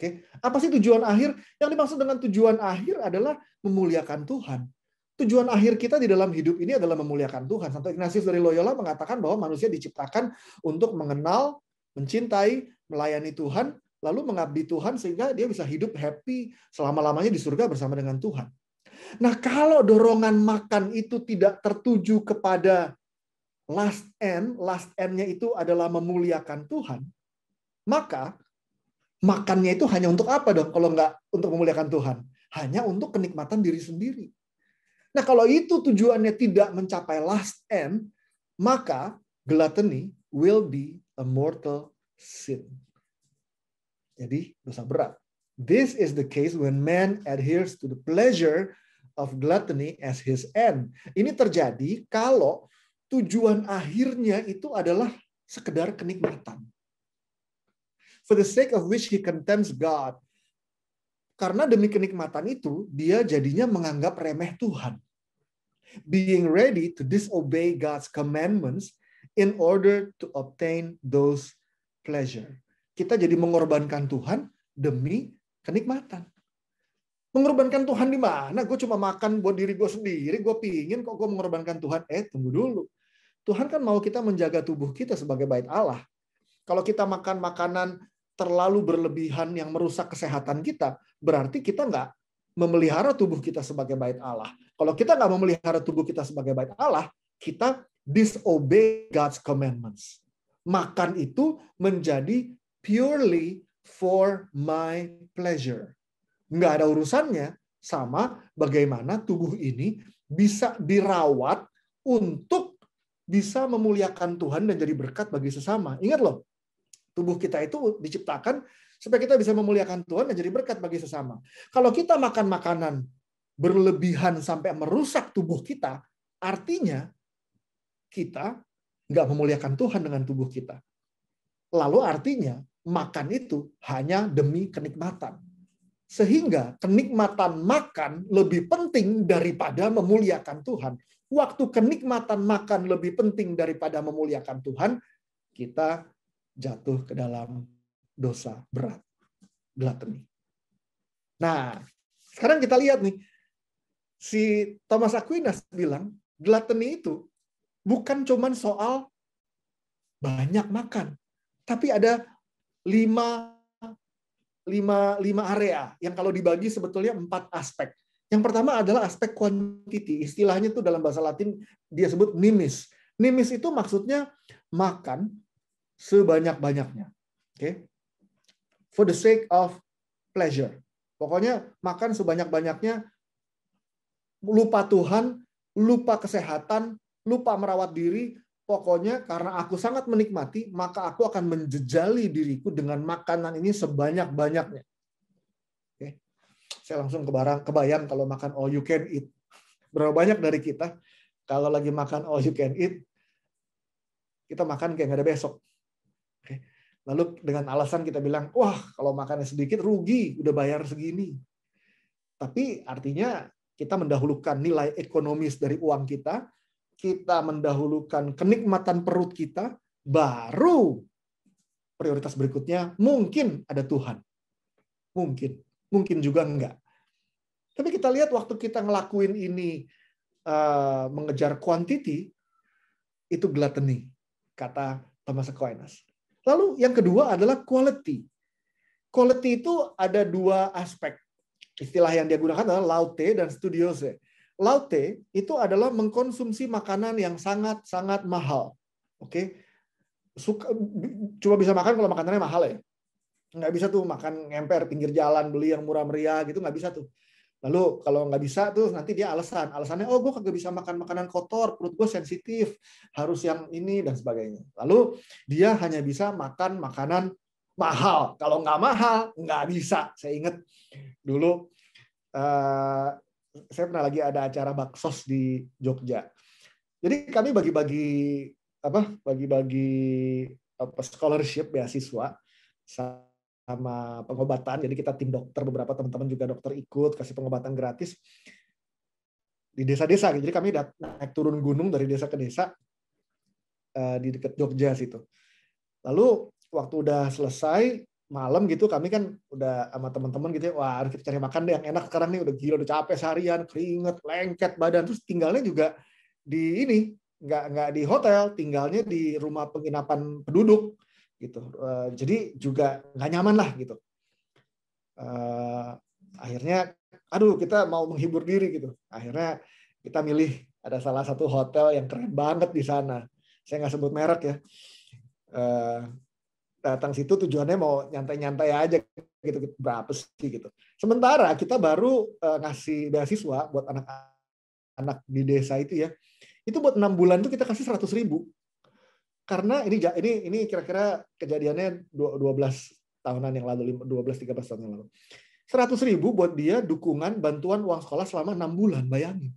Oke, apa sih tujuan akhir? Yang dimaksud dengan tujuan akhir adalah memuliakan Tuhan. Tujuan akhir kita di dalam hidup ini adalah memuliakan Tuhan. Santo Ignatius dari Loyola mengatakan bahwa manusia diciptakan untuk mengenal, mencintai, melayani Tuhan, lalu mengabdi Tuhan sehingga dia bisa hidup happy selama-lamanya di surga bersama dengan Tuhan. Nah, kalau dorongan makan itu tidak tertuju kepada last end-nya itu adalah memuliakan Tuhan, maka makannya itu hanya untuk apa dong kalau nggak untuk memuliakan Tuhan? Hanya untuk kenikmatan diri sendiri. Nah, kalau itu tujuannya tidak mencapai last end, maka gluttony will be a mortal sin. Jadi dosa berat. This is the case when man adheres to the pleasure of gluttony as his end. Ini terjadi kalau tujuan akhirnya itu adalah sekedar kenikmatan. For the sake of which he contemns God. Karena demi kenikmatan itu, dia jadinya menganggap remeh Tuhan. Being ready to disobey God's commandments in order to obtain those pleasure. Kita jadi mengorbankan Tuhan demi kenikmatan. Mengorbankan Tuhan di mana? Gue cuma makan buat diri gue sendiri, gue pingin kok gue mengorbankan Tuhan. Tunggu dulu. Tuhan kan mau kita menjaga tubuh kita sebagai bait Allah. Kalau kita makan makanan terlalu berlebihan yang merusak kesehatan kita, berarti kita nggak memelihara tubuh kita sebagai bait Allah. Kalau kita nggak memelihara tubuh kita sebagai bait Allah, kita disobey God's commandments. Makan itu menjadi purely for my pleasure. Nggak ada urusannya sama bagaimana tubuh ini bisa dirawat untuk bisa memuliakan Tuhan dan jadi berkat bagi sesama. Ingat loh, tubuh kita itu diciptakan supaya kita bisa memuliakan Tuhan dan jadi berkat bagi sesama. Kalau kita makan makanan berlebihan sampai merusak tubuh kita, artinya kita nggak memuliakan Tuhan dengan tubuh kita. Lalu artinya makan itu hanya demi kenikmatan. Sehingga kenikmatan makan lebih penting daripada memuliakan Tuhan. Waktu kenikmatan makan lebih penting daripada memuliakan Tuhan, kita jatuh ke dalam dosa berat, gluttony. Nah, sekarang kita lihat nih, si Thomas Aquinas bilang, gluttony itu bukan cuman soal banyak makan, tapi ada lima area yang kalau dibagi sebetulnya 4 aspek. Yang pertama adalah aspek quantity. Istilahnya itu dalam bahasa Latin dia sebut nimis. Nimis itu maksudnya makan sebanyak-banyaknya. Oke. For the sake of pleasure. Pokoknya makan sebanyak-banyaknya, lupa Tuhan, lupa kesehatan, lupa merawat diri. Pokoknya karena aku sangat menikmati, maka aku akan menjejali diriku dengan makanan ini sebanyak-banyaknya. Oke. Saya langsung kebayang kalau makan all you can eat. Berapa banyak dari kita kalau lagi makan all you can eat, kita makan kayak nggak ada besok. Oke. Lalu dengan alasan kita bilang, wah kalau makannya sedikit rugi, udah bayar segini. Tapi artinya kita mendahulukan nilai ekonomis dari uang kita mendahulukan kenikmatan perut kita, baru prioritas berikutnya mungkin ada Tuhan. Mungkin juga enggak. Tapi kita lihat waktu kita ngelakuin ini mengejar quantity, itu gluttony, kata Thomas Aquinas. Lalu yang kedua adalah quality. Quality itu ada dua aspek. Istilah yang dia gunakan adalah laute dan studiose. Laute itu adalah mengkonsumsi makanan yang sangat-sangat mahal. Oke, cuma bisa makan kalau makanannya mahal ya. Nggak bisa tuh makan ngemper pinggir jalan beli yang murah meriah gitu, nggak bisa tuh. Lalu kalau nggak bisa tuh nanti dia alasannya gue kagak bisa makan makanan kotor, perut gue sensitif, harus yang ini dan sebagainya. Lalu dia hanya bisa makan makanan mahal. Kalau nggak mahal nggak bisa. Saya ingat dulu saya pernah lagi ada acara baksos di Jogja. Jadi kami bagi-bagi scholarship beasiswa sama pengobatan. Jadi kita tim dokter, beberapa teman-teman juga dokter ikut kasih pengobatan gratis di desa-desa. Jadi kami naik turun gunung dari desa ke desa di dekat Jogja situ. Lalu waktu udah selesai malam gitu, kami kan udah sama teman-teman gitu ya, wah harus kita cari makan deh yang enak sekarang nih, udah gila, udah capek seharian, keringet, lengket badan, terus tinggalnya juga di ini, nggak di hotel, tinggalnya di rumah penginapan penduduk gitu. Jadi juga nggak nyaman lah gitu. Akhirnya, aduh kita mau menghibur diri gitu. Akhirnya kita milih ada salah satu hotel yang keren banget di sana. Saya nggak sebut merek ya. Datang situ tujuannya mau nyantai-nyantai aja gitu, berapa sih gitu. Sementara kita baru ngasih beasiswa buat anak-anak di desa itu ya. Itu buat 6 bulan tuh kita kasih 100.000. Karena ini kira-kira kejadiannya 12 tahunan yang lalu, 12-13 tahun yang lalu. 100.000 buat dia dukungan bantuan uang sekolah selama 6 bulan, bayangin.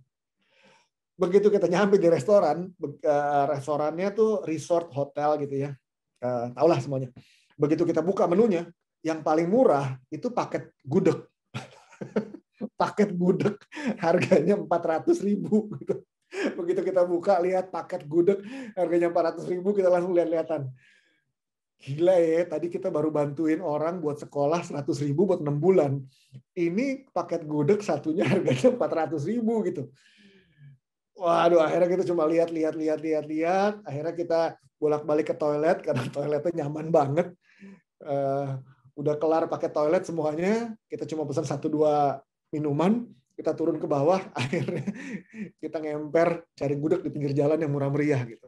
Begitu kita nyampe di restoran, restorannya tuh resort hotel gitu ya. Tahulah semuanya. Begitu kita buka menunya, yang paling murah itu paket gudeg. Paket gudeg harganya 400.000 gitu. Begitu kita buka lihat paket gudeg harganya 400.000, kita langsung lihat-lihatan. Gila ya, tadi kita baru bantuin orang buat sekolah 100.000 buat 6 bulan. Ini paket gudeg satunya harganya 400.000 gitu. Waduh, akhirnya kita cuma lihat. Akhirnya kita bolak-balik ke toilet karena toiletnya nyaman banget. Udah kelar pakai toilet semuanya, kita cuma pesan 1-2 minuman, kita turun ke bawah, akhirnya kita ngemper cari gudeg di pinggir jalan yang murah meriah gitu.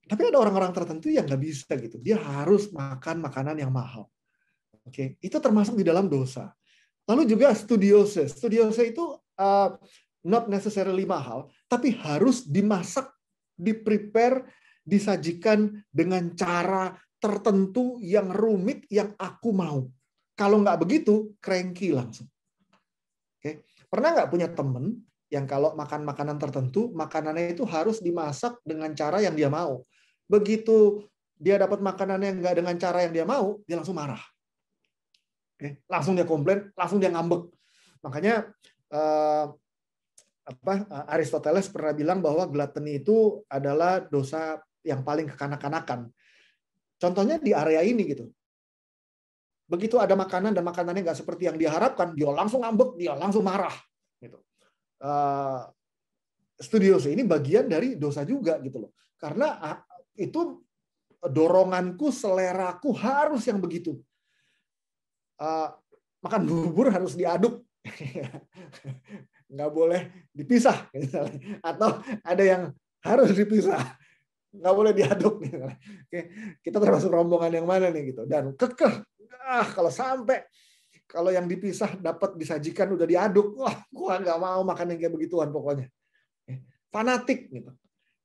Tapi ada orang-orang tertentu yang nggak bisa gitu, dia harus makan makanan yang mahal. Oke, itu termasuk di dalam dosa. Lalu juga studiose. Studiose itu not necessarily mahal, tapi harus dimasak, di-prepare, disajikan dengan cara tertentu yang rumit yang aku mau. Kalau nggak begitu, cranky langsung. Oke. Pernah nggak punya temen yang kalau makan makanan tertentu, makanannya itu harus dimasak dengan cara yang dia mau. Begitu dia dapat makanan yang nggak dengan cara yang dia mau, dia langsung marah. Oke. Langsung dia komplain, langsung dia ngambek. Makanya Aristoteles pernah bilang bahwa gluttony itu adalah dosa yang paling kekanak-kanakan. Contohnya di area ini gitu. Begitu ada makanan dan makanannya nggak seperti yang diharapkan, dia langsung ngambek, dia langsung marah. Gitu. Studiose ini bagian dari dosa juga gitu loh. Karena itu doronganku, seleraku harus yang begitu. Makan bubur harus diaduk. Nggak boleh dipisah. Atau ada yang harus dipisah. Nggak boleh diaduk. Oke, kita termasuk rombongan yang mana nih gitu. Dan kekeh. Kalau yang dipisah dapat disajikan udah diaduk, wah, gua nggak mau makan yang kayak begituan pokoknya. Fanatik gitu.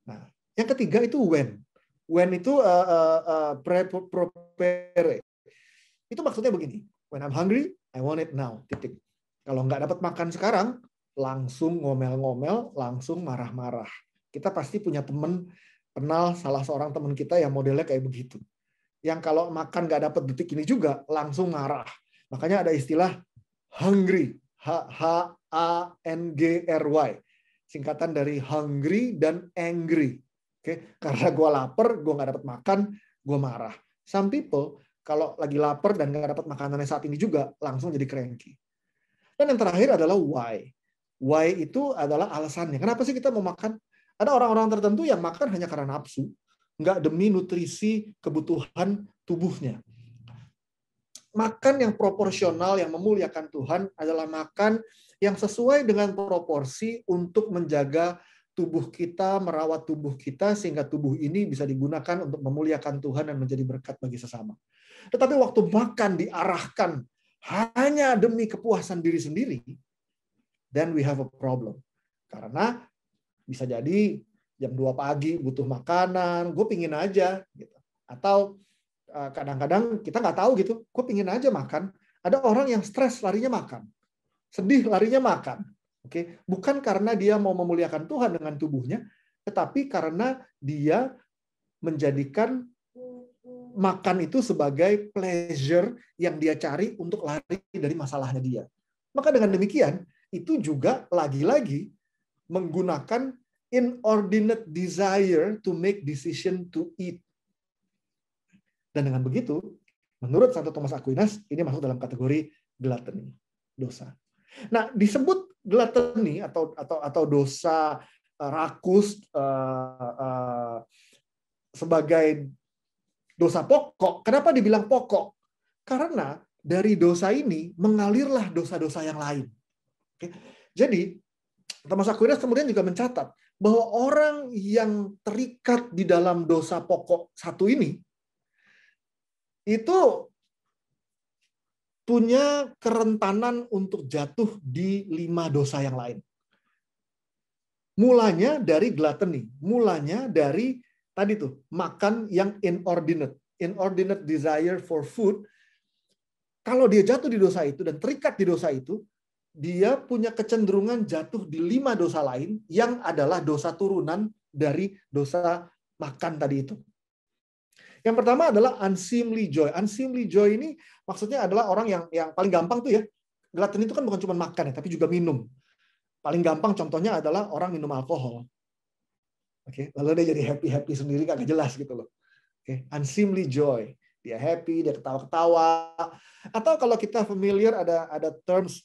Nah, yang ketiga itu when. When itu prepare. Itu maksudnya begini. When I'm hungry, I want it now. Titik. Kalau nggak dapat makan sekarang, langsung ngomel-ngomel, langsung marah-marah. Kita pasti punya teman, kenal salah seorang teman kita yang modelnya kayak begitu. Yang kalau makan nggak dapat detik ini juga langsung marah. Makanya ada istilah hungry, H-A-N-G-R-Y, singkatan dari hungry dan angry. Oke, karena gue lapar, gue nggak dapat makan, gue marah. Some people kalau lagi lapar dan nggak dapat makanannya saat ini juga langsung jadi cranky. Dan yang terakhir adalah why. Why itu adalah alasannya. Kenapa sih kita mau makan? Ada orang-orang tertentu yang makan hanya karena nafsu. nggak demi nutrisi kebutuhan tubuhnya. Makan yang proporsional, yang memuliakan Tuhan adalah makan yang sesuai dengan proporsi untuk menjaga tubuh kita, merawat tubuh kita, sehingga tubuh ini bisa digunakan untuk memuliakan Tuhan dan menjadi berkat bagi sesama. Tetapi waktu makan diarahkan hanya demi kepuasan diri sendiri, then we have a problem. Karena bisa jadi jam 2 pagi butuh makanan, gue pingin aja. Gitu. Atau kadang-kadang kita nggak tahu gitu, gue pingin aja makan. Ada orang yang stres larinya makan, sedih larinya makan. Oke, bukan karena dia mau memuliakan Tuhan dengan tubuhnya, tetapi karena dia menjadikan makan itu sebagai pleasure yang dia cari untuk lari dari masalahnya dia. Maka dengan demikian, itu juga lagi-lagi menggunakan inordinate desire to make decision to eat. Dan dengan begitu, menurut Santo Thomas Aquinas, ini masuk dalam kategori gluttony, dosa. Nah, disebut gluttony atau dosa rakus sebagai dosa pokok. Kenapa dibilang pokok? Karena dari dosa ini mengalirlah dosa-dosa yang lain. Oke? Jadi, Thomas Aquinas kemudian juga mencatat bahwa orang yang terikat di dalam dosa pokok satu ini, itu punya kerentanan untuk jatuh di 5 dosa yang lain. Mulanya dari gluttony, mulanya dari tadi tuh, makan yang inordinate desire for food. Kalau dia jatuh di dosa itu dan terikat di dosa itu, dia punya kecenderungan jatuh di 5 dosa lain yang adalah dosa turunan dari dosa makan tadi itu. Yang pertama adalah unseemly joy. Unseemly joy ini maksudnya adalah orang yang paling gampang tuh ya. Gluttony itu kan bukan cuma makan ya, tapi juga minum. Paling gampang contohnya adalah orang minum alkohol. Oke, lalu dia jadi happy sendiri, kagak jelas gitu loh. Oke, unseemly joy. Dia happy, dia ketawa-ketawa. Atau kalau kita familiar ada terms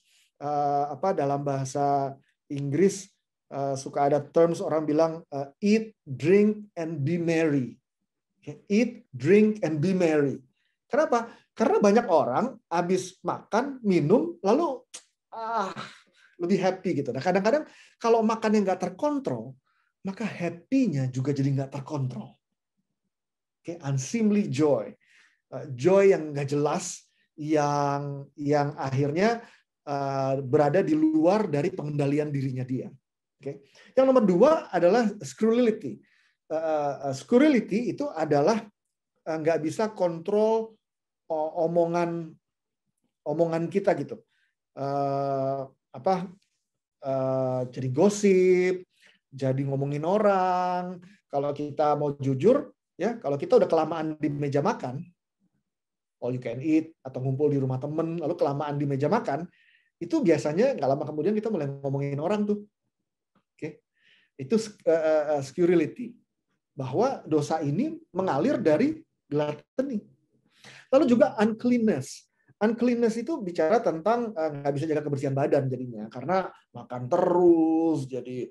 dalam bahasa Inggris suka ada terms orang bilang eat, drink, and be merry. Eat, drink, and be merry. Kenapa? Karena banyak orang habis makan, minum, lalu lebih happy gitu. Nah, kadang-kadang kalau makannya nggak terkontrol, maka happy-nya juga jadi nggak terkontrol. Oke, unseemly joy, joy yang nggak jelas, yang akhirnya berada di luar dari pengendalian dirinya dia. Oke. Yang nomor 2 adalah scurrility. Scurrility itu adalah nggak bisa kontrol omongan kita gitu. Jadi gosip, jadi ngomongin orang. Kalau kita mau jujur, ya kalau kita udah kelamaan di meja makan, all you can eat atau ngumpul di rumah temen, lalu kelamaan di meja makan, itu biasanya nggak lama kemudian kita mulai ngomongin orang tuh. Oke, itu scurrility. Bahwa dosa ini mengalir dari gluttony. Lalu juga uncleanness. Uncleanness itu bicara tentang nggak bisa jaga kebersihan badan jadinya, karena makan terus, jadi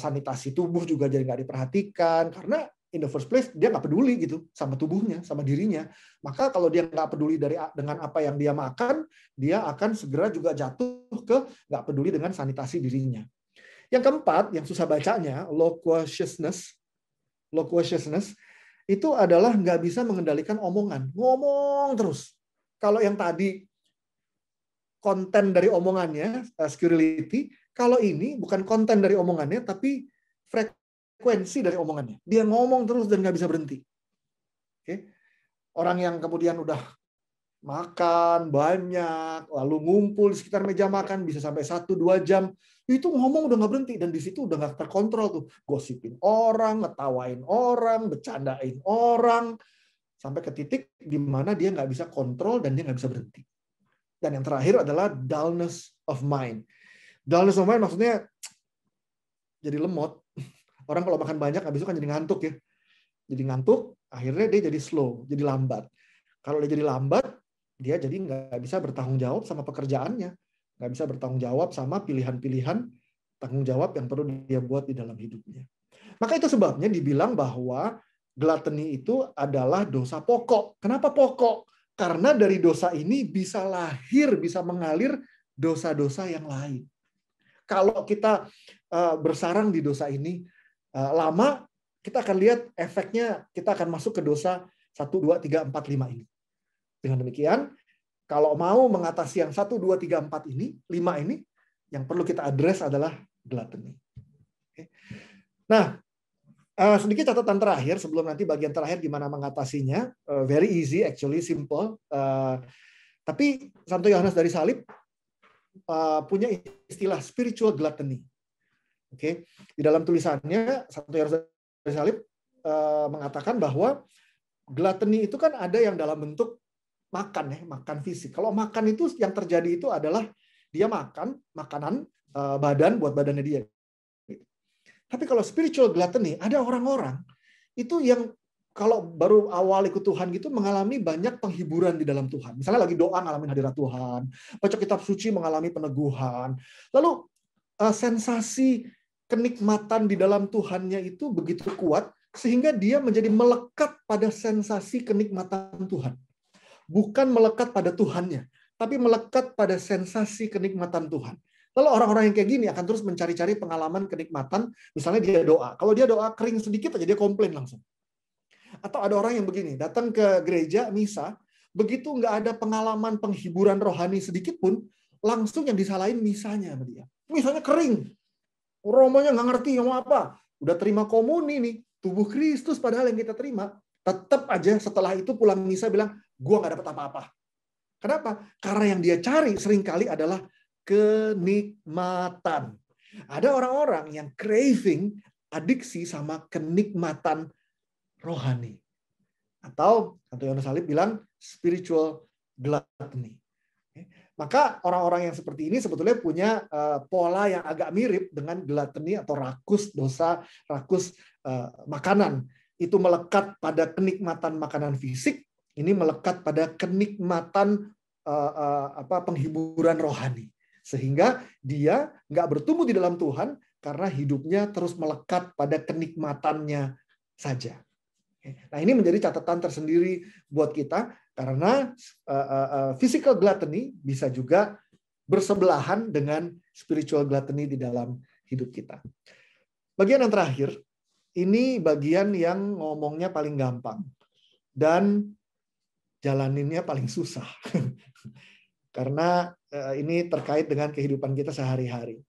sanitasi tubuh juga jadi nggak diperhatikan, karena in the first place dia nggak peduli gitu sama tubuhnya, sama dirinya. Maka kalau dia nggak peduli dengan apa yang dia makan, dia akan segera juga jatuh ke nggak peduli dengan sanitasi dirinya. Yang keempat, yang susah bacanya, loquaciousness itu adalah nggak bisa mengendalikan omongan, ngomong terus. Kalau yang tadi konten dari omongannya, scurrility, kalau ini bukan konten dari omongannya, tapi frekuensi dari omongannya. Dia ngomong terus dan nggak bisa berhenti. Oke. Orang yang kemudian udah makan banyak, lalu ngumpul di sekitar meja makan bisa sampai 1-2 jam, itu ngomong udah nggak berhenti, dan di situ udah nggak terkontrol tuh, gosipin orang, ngetawain orang, bercandain orang, sampai ke titik di mana dia nggak bisa kontrol dan dia nggak bisa berhenti. Dan yang terakhir adalah dullness of mind. Dullness of mind maksudnya jadi lemot. Orang kalau makan banyak habis itu kan jadi ngantuk ya. Jadi ngantuk, akhirnya dia jadi slow, jadi lambat. Kalau dia jadi lambat, dia jadi nggak bisa bertanggung jawab sama pekerjaannya, nggak bisa bertanggung jawab sama pilihan-pilihan tanggung jawab yang perlu dia buat di dalam hidupnya. Maka itu sebabnya dibilang bahwa gluttony itu adalah dosa pokok. Kenapa pokok? Karena dari dosa ini bisa mengalir dosa-dosa yang lain. Kalau kita bersarang di dosa ini lama, kita akan lihat efeknya, kita akan masuk ke dosa 1, 2, 3, 4, 5 ini. Dengan demikian, kalau mau mengatasi yang 1, 2, 3, 4 ini, 5 ini, yang perlu kita address adalah gluttony. Nah, sedikit catatan terakhir sebelum nanti bagian terakhir gimana mengatasinya. Very easy, actually simple. Tapi Santo Yohanes dari Salib punya istilah spiritual gluttony. Oke, di dalam tulisannya Santo Yohanes dari Salib mengatakan bahwa gluttony itu kan ada yang dalam bentuk makan fisik. Kalau makan itu yang terjadi itu adalah dia makan makanan badan buat badannya dia. Tapi kalau spiritual gluttony, ada orang-orang itu yang kalau baru awal ikut Tuhan gitu mengalami banyak penghiburan di dalam Tuhan. Misalnya lagi doa ngalamin hadirat Tuhan, baca kitab suci mengalami peneguhan. Lalu sensasi kenikmatan di dalam Tuhannya itu begitu kuat sehingga dia menjadi melekat pada sensasi kenikmatan Tuhan. Bukan melekat pada Tuhannya, tapi melekat pada sensasi kenikmatan Tuhan. Lalu orang-orang yang kayak gini akan terus mencari-cari pengalaman kenikmatan, misalnya dia doa. Kalau dia doa kering sedikit aja dia komplain langsung. Atau ada orang yang begini, datang ke gereja, misa, begitu nggak ada pengalaman penghiburan rohani sedikit pun, langsung yang disalahin misanya sama dia. Misanya kering. Romonya nggak ngerti mau apa. Udah terima komuni nih, tubuh Kristus padahal yang kita terima. Tetap aja setelah itu pulang misa bilang, gua nggak dapat apa-apa. Kenapa? Karena yang dia cari seringkali adalah kenikmatan. Ada orang-orang yang craving, adiksi sama kenikmatan rohani. Atau Santo Yohanes Salib bilang spiritual gluttony. Maka orang-orang yang seperti ini sebetulnya punya pola yang agak mirip dengan gluttony atau rakus dosa, rakus makanan. Itu melekat pada kenikmatan makanan fisik, ini melekat pada kenikmatan penghiburan rohani. Sehingga dia nggak bertumbuh di dalam Tuhan karena hidupnya terus melekat pada kenikmatannya saja. Nah, ini menjadi catatan tersendiri buat kita karena physical gluttony bisa juga bersebelahan dengan spiritual gluttony di dalam hidup kita. Bagian yang terakhir, ini bagian yang ngomongnya paling gampang dan jalaninnya paling susah. Karena ini terkait dengan kehidupan kita sehari-hari.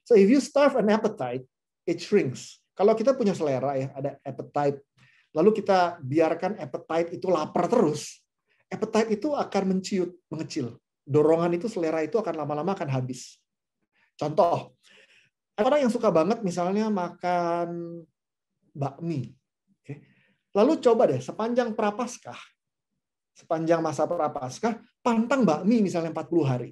So if you starve an appetite, it shrinks. Kalau kita punya selera ya, ada appetite, lalu kita biarkan appetite itu lapar terus, appetite itu akan mengecil. Dorongan itu, selera itu akan lama-lama akan habis. Contoh, orang yang suka banget misalnya makan bakmi. Lalu coba deh sepanjang Prapaskah, sepanjang masa Prapaskah, pantang bakmi misalnya 40 hari.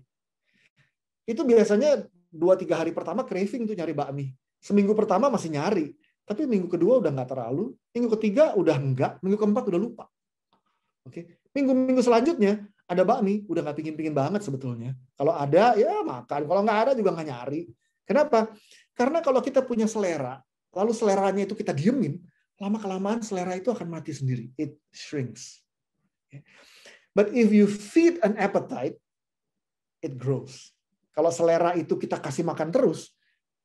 Itu biasanya 2-3 hari pertama craving tuh nyari bakmi. Seminggu pertama masih nyari, tapi minggu kedua udah nggak terlalu, minggu ketiga udah enggak, minggu keempat udah lupa. Oke, minggu-minggu selanjutnya ada bakmi, udah nggak pingin-pingin banget sebetulnya. Kalau ada ya makan, kalau nggak ada juga nggak nyari. Kenapa? Karena kalau kita punya selera, lalu seleranya itu kita diemin, lama-kelamaan selera itu akan mati sendiri. It shrinks. But if you feed an appetite, it grows. Kalau selera itu kita kasih makan terus,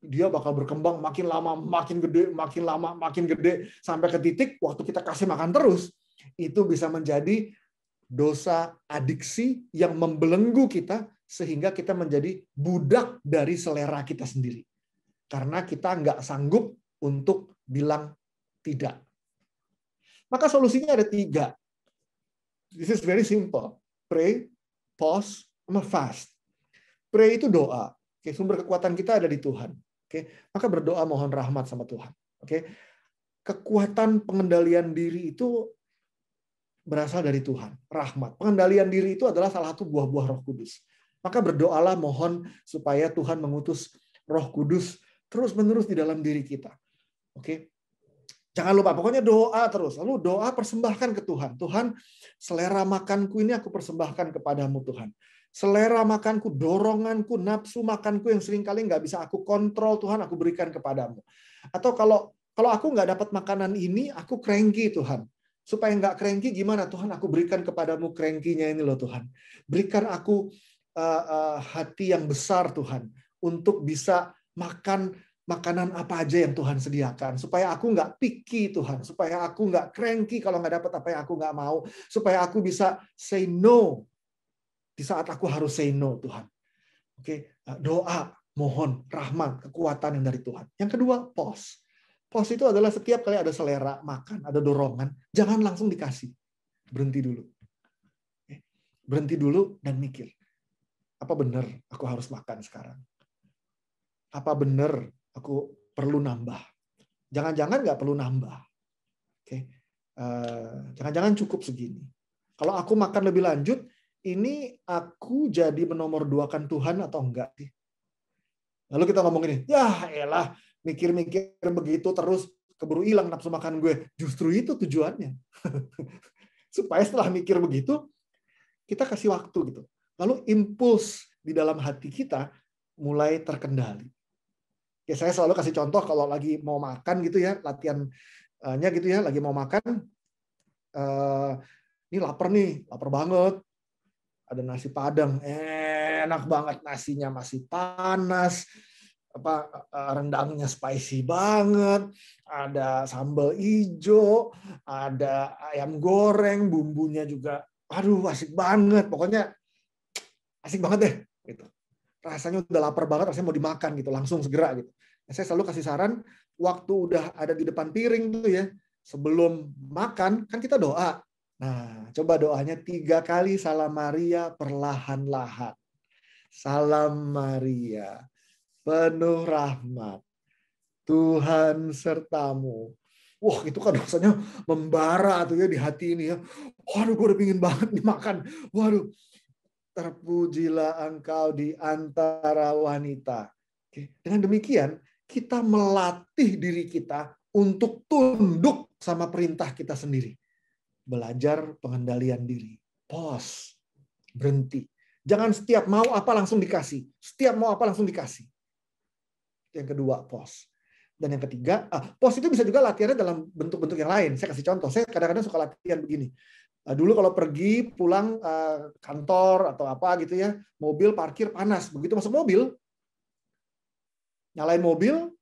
dia bakal berkembang makin lama, makin gede, makin lama, makin gede, sampai ke titik waktu kita kasih makan terus, itu bisa menjadi dosa adiksi yang membelenggu kita, sehingga kita menjadi budak dari selera kita sendiri. Karena kita nggak sanggup untuk bilang tidak. Maka solusinya ada 3. This is very simple. Pray, pause, sama fast. Pray itu doa. Oke, sumber kekuatan kita ada di Tuhan. Oke, maka berdoa mohon rahmat sama Tuhan. Oke, kekuatan pengendalian diri itu berasal dari Tuhan. Rahmat. Pengendalian diri itu adalah salah satu buah-buah Roh Kudus. Maka berdoalah mohon supaya Tuhan mengutus Roh Kudus terus-menerus di dalam diri kita. Oke. Jangan lupa, pokoknya doa terus. Lalu doa persembahkan ke Tuhan. Tuhan, selera makanku ini aku persembahkan kepadamu Tuhan. Selera makanku, doronganku, nafsu makanku yang seringkali nggak bisa aku kontrol, Tuhan aku berikan kepadamu. Atau kalau Kalau aku nggak dapat makanan ini, aku cranky Tuhan. Supaya nggak cranky gimana Tuhan? Aku berikan kepadamu cranky-nya ini loh Tuhan. Berikan aku hati yang besar Tuhan. Untuk bisa makan makanan apa aja yang Tuhan sediakan. Supaya aku nggak picky Tuhan. Supaya aku nggak cranky kalau nggak dapat apa yang aku nggak mau. Supaya aku bisa say no. Di saat aku harus say no Tuhan. Oke, doa, mohon rahmat, kekuatan yang dari Tuhan. Yang kedua, pause. Pause itu adalah setiap kali ada selera makan, ada dorongan, jangan langsung dikasih. Berhenti dulu. Berhenti dulu dan mikir. Apa benar aku harus makan sekarang? Apa benar aku perlu nambah? Jangan-jangan nggak perlu nambah. Oke. Jangan-jangan cukup segini. Kalau aku makan lebih lanjut, ini aku jadi menomorduakan Tuhan atau enggak sih? Lalu kita ngomong gini, ya elah, mikir-mikir begitu terus keburu hilang nafsu makan gue. Justru itu tujuannya. Supaya setelah mikir begitu, kita kasih waktu gitu. Lalu impuls di dalam hati kita mulai terkendali. Ya, saya selalu kasih contoh kalau lagi mau makan gitu ya, latihannya gitu ya, lagi mau makan, ini lapar banget. Ada nasi Padang, enak banget nasinya masih panas. Rendangnya spicy banget, ada sambal hijau, ada ayam goreng, bumbunya juga, aduh asik banget, pokoknya asik banget deh, gitu. Rasanya udah lapar banget, rasanya mau dimakan gitu, langsung segera gitu. Saya selalu kasih saran, waktu udah ada di depan piring tuh ya, sebelum makan kan kita doa. Nah, coba doanya 3 kali Salam Maria perlahan-lahan. Salam Maria, penuh rahmat, Tuhan sertamu. Wah, itu kan rasanya membara tuh ya di hati ini ya. Waduh, gue udah pingin banget dimakan. Waduh, terpujilah engkau di antara wanita. Oke. Dengan demikian, kita melatih diri kita untuk tunduk sama perintah kita sendiri. Belajar pengendalian diri. Pause. Berhenti. Jangan setiap mau apa langsung dikasih. Setiap mau apa langsung dikasih. Yang kedua, pause. Dan yang ketiga, pause itu bisa juga latihannya dalam bentuk-bentuk yang lain. Saya kasih contoh. Saya kadang-kadang suka latihan begini. Dulu kalau pergi pulang kantor atau apa gitu ya, mobil parkir panas. Begitu masuk mobil, nyalain mobil,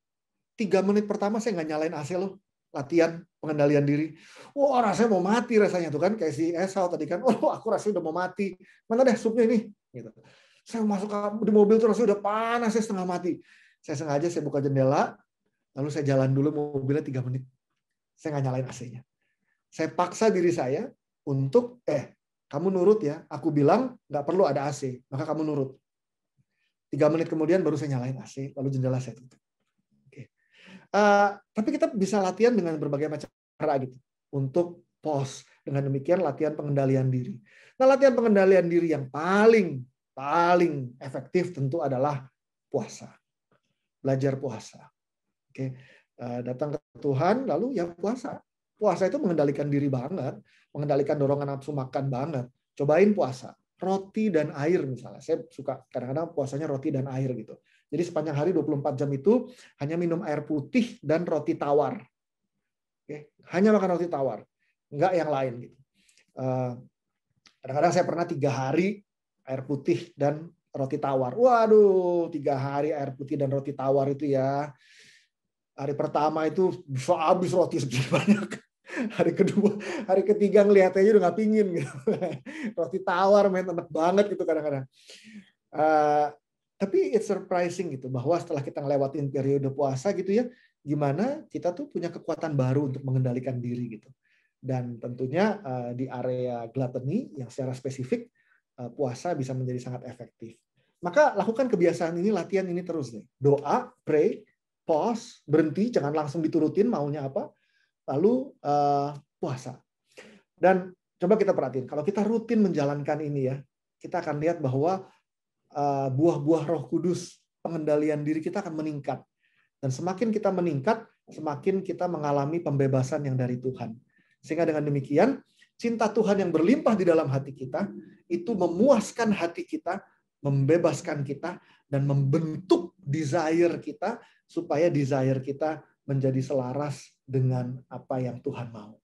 3 menit pertama saya nggak nyalain AC loh. Latihan pengendalian diri. Wah, rasanya mau mati rasanya tuh kan. Kayak si Esau tadi kan. Oh, aku rasanya udah mau mati. Mana deh supnya ini? Gitu. Saya masuk di mobil tuh rasanya udah panas, saya setengah mati. Saya sengaja saya buka jendela, lalu saya jalan dulu mobilnya 3 menit. Saya nggak nyalain AC-nya. Saya paksa diri saya untuk, kamu nurut ya, aku bilang nggak perlu ada AC, maka kamu nurut. 3 menit kemudian baru saya nyalain AC, lalu jendela saya tutup. Oke. Tapi kita bisa latihan dengan berbagai macam cara gitu, untuk pause. Dengan demikian latihan pengendalian diri. Nah, latihan pengendalian diri yang paling efektif tentu adalah puasa. Belajar puasa. Oke. Datang ke Tuhan, lalu ya puasa. Puasa itu mengendalikan diri banget, mengendalikan dorongan nafsu makan banget. Cobain puasa, roti dan air misalnya. Saya suka kadang-kadang puasanya roti dan air gitu. Jadi sepanjang hari 24 jam itu hanya minum air putih dan roti tawar. Oke, hanya makan roti tawar, enggak yang lain gitu. Kadang-kadang saya pernah 3 hari air putih dan roti tawar. Waduh, 3 hari air putih dan roti tawar itu ya. Hari pertama itu bisa habis roti segini banyak. Hari kedua, hari ketiga ngelihatnya udah nggak pingin gitu. Roti tawar enak banget gitu kadang-kadang. Tapi it's surprising gitu bahwa setelah kita ngelewatin periode puasa gitu ya, gimana kita tuh punya kekuatan baru untuk mengendalikan diri gitu. Dan tentunya di area gluttony yang secara spesifik puasa bisa menjadi sangat efektif. Maka lakukan kebiasaan ini, latihan ini terus nih. Doa, pray, pause, berhenti, jangan langsung diturutin maunya apa. Lalu puasa. Dan coba kita perhatiin, kalau kita rutin menjalankan ini ya, kita akan lihat bahwa buah-buah Roh Kudus, pengendalian diri kita akan meningkat. Dan semakin kita meningkat, semakin kita mengalami pembebasan yang dari Tuhan. Sehingga dengan demikian, cinta Tuhan yang berlimpah di dalam hati kita, itu memuaskan hati kita, membebaskan kita, dan membentuk desire kita, supaya desire kita menjadi selaras dengan apa yang Tuhan mau.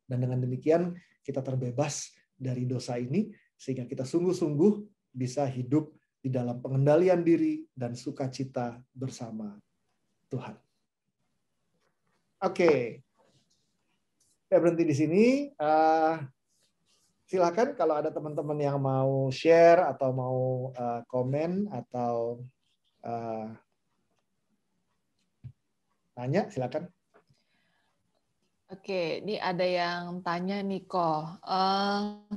Dan dengan demikian kita terbebas dari dosa ini, sehingga kita sungguh-sungguh bisa hidup di dalam pengendalian diri dan sukacita bersama Tuhan. Oke. Saya berhenti di sini. Silakan kalau ada teman-teman yang mau share atau mau komen atau tanya, silakan. Oke, ini ada yang tanya nih kok.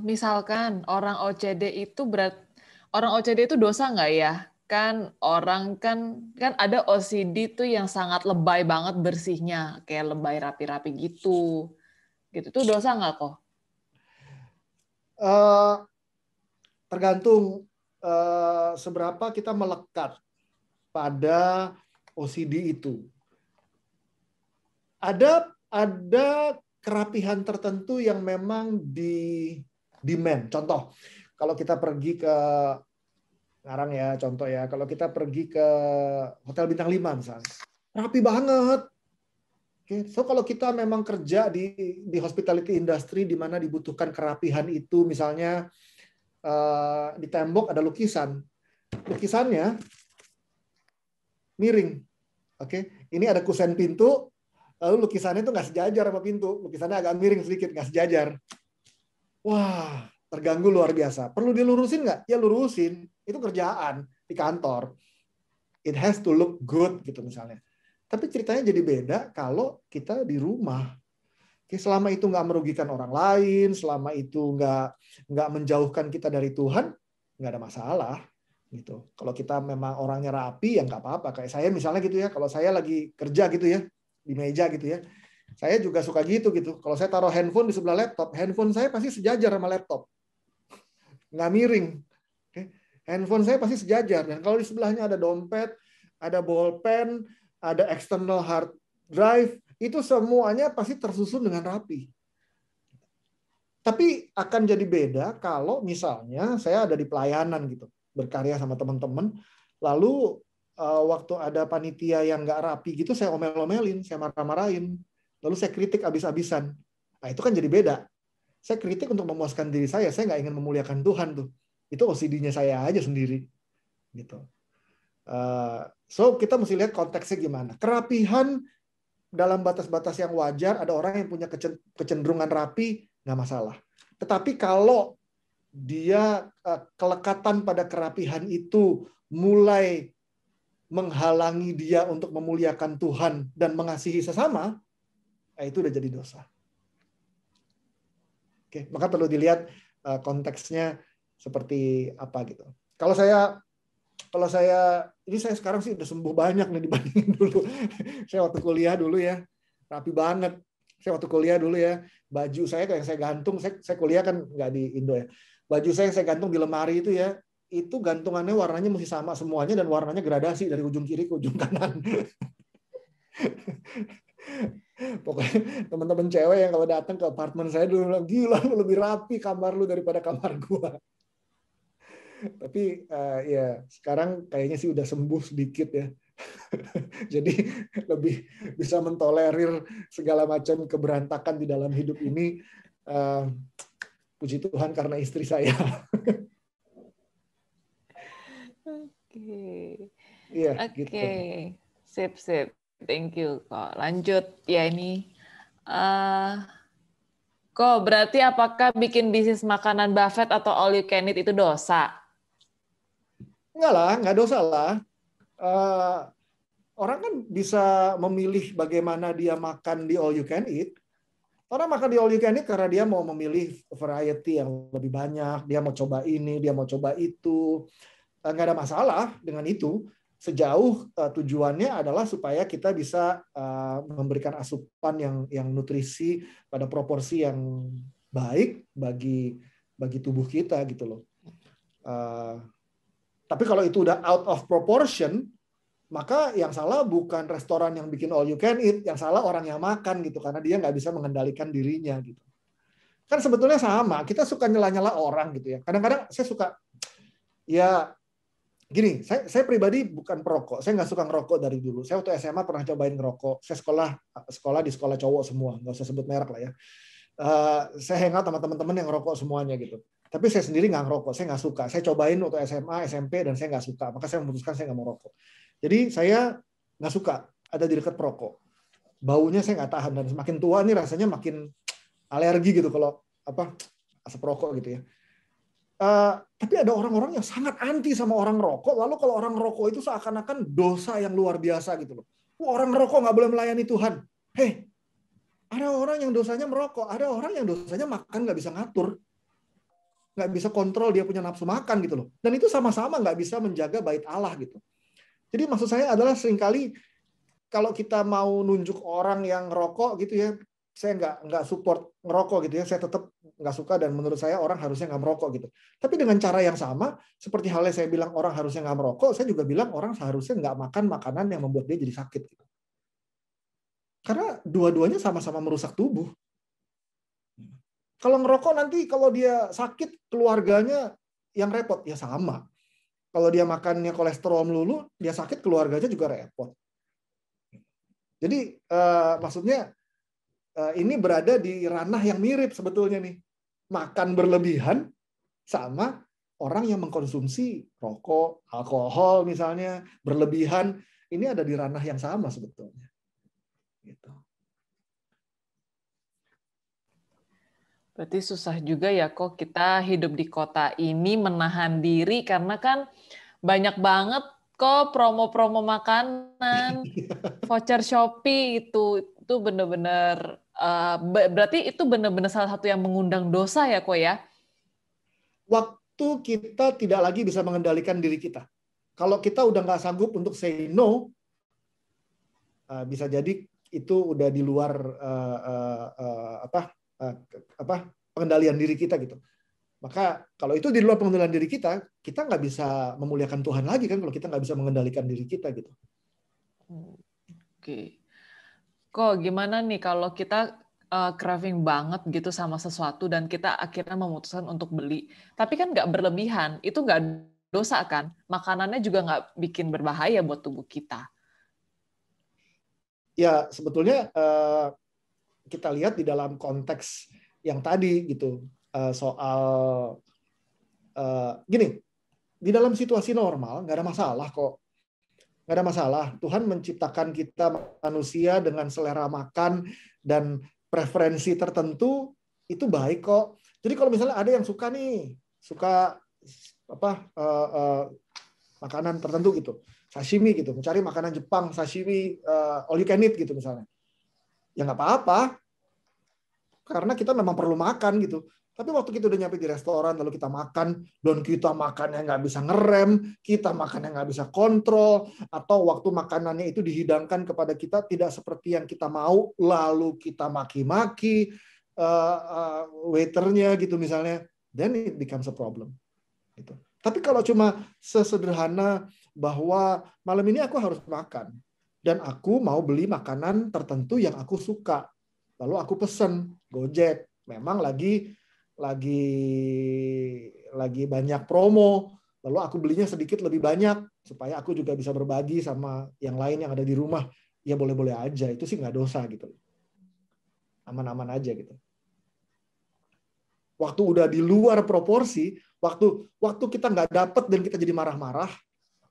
Misalkan orang OCD itu dosa nggak ya? Kan orang kan ada OCD tuh yang sangat lebay banget bersihnya, kayak lebay rapi-rapi gitu. Gitu tuh dosa nggak kok? Tergantung seberapa kita melekat pada OCD itu. Ada kerapihan tertentu yang memang di-demand. Contoh, kalau kita pergi ke ngarang ya, contoh ya, kalau kita pergi ke Hotel Bintang 5 misalnya, rapi banget. Oke, so kalau kita memang kerja di hospitality industry di mana dibutuhkan kerapihan itu, misalnya di tembok ada lukisannya miring. Oke, ini ada kusen pintu. Lalu lukisannya itu nggak sejajar sama pintu. Lukisannya agak miring sedikit, nggak sejajar. Wah, terganggu luar biasa. Perlu dilurusin nggak? Ya lurusin. Itu kerjaan di kantor. It has to look good, gitu misalnya. Tapi ceritanya jadi beda kalau kita di rumah. Selama itu nggak merugikan orang lain, selama itu nggak menjauhkan kita dari Tuhan, nggak ada masalah. Gitu. Kalau kita memang orangnya rapi, ya nggak apa-apa. Kayak saya misalnya gitu ya, kalau saya lagi kerja gitu ya, di meja gitu ya. Saya juga suka gitu. Kalau saya taruh handphone di sebelah laptop, handphone saya pasti sejajar sama laptop. Nggak miring. Handphone saya pasti sejajar. Dan kalau di sebelahnya ada dompet, ada bolpen, ada external hard drive, itu semuanya pasti tersusun dengan rapi. Tapi akan jadi beda kalau misalnya saya ada di pelayanan gitu, berkarya sama teman-teman, lalu waktu ada panitia yang nggak rapi gitu, saya omel-omelin, saya marah-marahin, lalu saya kritik abis-abisan. Nah, itu kan jadi beda. Saya kritik untuk memuaskan diri saya nggak ingin memuliakan Tuhan tuh. Itu OCD-nya saya aja sendiri. Gitu. So, kita mesti lihat konteksnya gimana. Kerapihan dalam batas-batas yang wajar, ada orang yang punya kecenderungan rapi, nggak masalah. Tetapi kalau dia kelekatan pada kerapihan itu mulai menghalangi dia untuk memuliakan Tuhan dan mengasihi sesama, itu udah jadi dosa. Oke, maka perlu dilihat konteksnya seperti apa gitu. Kalau saya ini saya sekarang sih udah sembuh banyak nih dibandingin dulu. Saya waktu kuliah dulu ya, rapi banget. Saya waktu kuliah dulu ya, baju saya yang saya gantung, saya kuliah kan nggak di Indo ya. Baju saya yang saya gantung di lemari itu ya, itu gantungannya warnanya mesti sama semuanya dan warnanya gradasi dari ujung kiri ke ujung kanan. Pokoknya teman-teman cewek yang kalau datang ke apartemen saya dulu bilang, gila lu lebih rapi kamar lu daripada kamar gua. Tapi ya sekarang kayaknya sih udah sembuh sedikit ya. Jadi lebih bisa mentolerir segala macam keberantakan di dalam hidup ini. Puji Tuhan karena istri saya. Oke. Iya, Oke. gitu. Sip. Thank you kok. Lanjut ya ini. Kok berarti apakah bikin bisnis makanan Buffett atau all you can eat itu dosa? Enggak lah, nggak dosa lah. Orang kan bisa memilih bagaimana dia makan di all you can eat. Orang makan di all you can eat karena dia mau memilih variety yang lebih banyak, dia mau coba ini, dia mau coba itu. Nggak ada masalah dengan itu. Sejauh tujuannya adalah supaya kita bisa memberikan asupan yang nutrisi pada proporsi yang baik bagi tubuh kita gitu loh. Tapi kalau itu udah out of proportion, maka yang salah bukan restoran yang bikin all you can eat, yang salah orang yang makan gitu, karena dia nggak bisa mengendalikan dirinya gitu. Kan sebetulnya sama, kita suka nyela-nyela orang gitu ya. Kadang-kadang saya suka, ya gini, saya pribadi bukan perokok. Saya nggak suka ngerokok dari dulu. Saya waktu SMA pernah cobain ngerokok. Saya sekolah di sekolah cowok semua, nggak usah sebut merek lah ya. Saya hangout sama teman-teman yang ngerokok semuanya gitu. Tapi saya sendiri nggak ngerokok, saya nggak suka. Saya cobain waktu SMA, SMP, dan saya nggak suka. Maka saya memutuskan saya nggak mau rokok. Jadi saya nggak suka ada di dekat perokok. Baunya saya nggak tahan, dan semakin tua nih rasanya makin alergi gitu kalau asap rokok gitu ya. Tapi ada orang-orang yang sangat anti sama orang rokok. Lalu kalau orang rokok itu seakan-akan dosa yang luar biasa gitu loh. Orang rokok nggak boleh melayani Tuhan. Hei, ada orang yang dosanya merokok, ada orang yang dosanya makan nggak bisa ngatur, nggak bisa kontrol dia punya nafsu makan gitu loh. Dan itu sama-sama nggak bisa menjaga bait Allah gitu. Jadi maksud saya adalah seringkali kalau kita mau nunjuk orang yang ngerokok gitu ya, saya nggak support ngerokok gitu ya, saya tetap nggak suka, dan menurut saya orang harusnya nggak merokok gitu. Tapi dengan cara yang sama, seperti halnya saya bilang orang harusnya nggak merokok, saya juga bilang orang seharusnya nggak makan makanan yang membuat dia jadi sakit gitu. Karena dua-duanya sama-sama merusak tubuh. Kalau ngerokok nanti kalau dia sakit, keluarganya yang repot, ya sama. Kalau dia makannya kolesterol melulu, dia sakit, keluarganya juga repot. Jadi maksudnya ini berada di ranah yang mirip sebetulnya nih. Makan berlebihan sama orang yang mengkonsumsi rokok, alkohol misalnya, berlebihan. Ini ada di ranah yang sama sebetulnya. Gitu. Berarti susah juga ya kok kita hidup di kota ini menahan diri, karena kan banyak banget kok promo-promo makanan, voucher Shopee itu benar-benar berarti itu benar-benar salah satu yang mengundang dosa ya kok ya. Waktu kita tidak lagi bisa mengendalikan diri kita. Kalau kita udah nggak sanggup untuk say no, bisa jadi itu udah di luar pengendalian diri kita gitu. Maka kalau itu di luar pengendalian diri kita nggak bisa memuliakan Tuhan lagi kan kalau kita nggak bisa mengendalikan diri kita gitu. Oke. Kok gimana nih kalau kita craving banget gitu sama sesuatu dan kita akhirnya memutuskan untuk beli, tapi kan nggak berlebihan, itu nggak dosa kan? Makanannya juga nggak bikin berbahaya buat tubuh kita. Ya sebetulnya kita lihat di dalam konteks yang tadi gitu, soal gini, di dalam situasi normal nggak ada masalah kok, nggak ada masalah. Tuhan menciptakan kita manusia dengan selera makan dan preferensi tertentu, itu baik kok. Jadi kalau misalnya ada yang suka makanan tertentu gitu, sashimi gitu, mencari makanan Jepang, sashimi, all you can eat gitu misalnya, ya nggak apa-apa, karena kita memang perlu makan gitu. Tapi waktu kita udah nyampe di restoran, lalu kita makan, dan kita makannya nggak bisa ngerem, kita makannya nggak bisa kontrol, atau waktu makanannya itu dihidangkan kepada kita tidak seperti yang kita mau, lalu kita maki-maki waiternya gitu misalnya, then it becomes a problem. Gitu. Tapi kalau cuma sesederhana bahwa malam ini aku harus makan, dan aku mau beli makanan tertentu yang aku suka, lalu aku pesen Gojek, memang lagi banyak promo, lalu aku belinya sedikit lebih banyak supaya aku juga bisa berbagi sama yang lain yang ada di rumah, ya boleh-boleh aja, itu sih nggak dosa gitu, aman-aman aja gitu. Waktu udah di luar proporsi, waktu kita nggak dapet dan kita jadi marah-marah,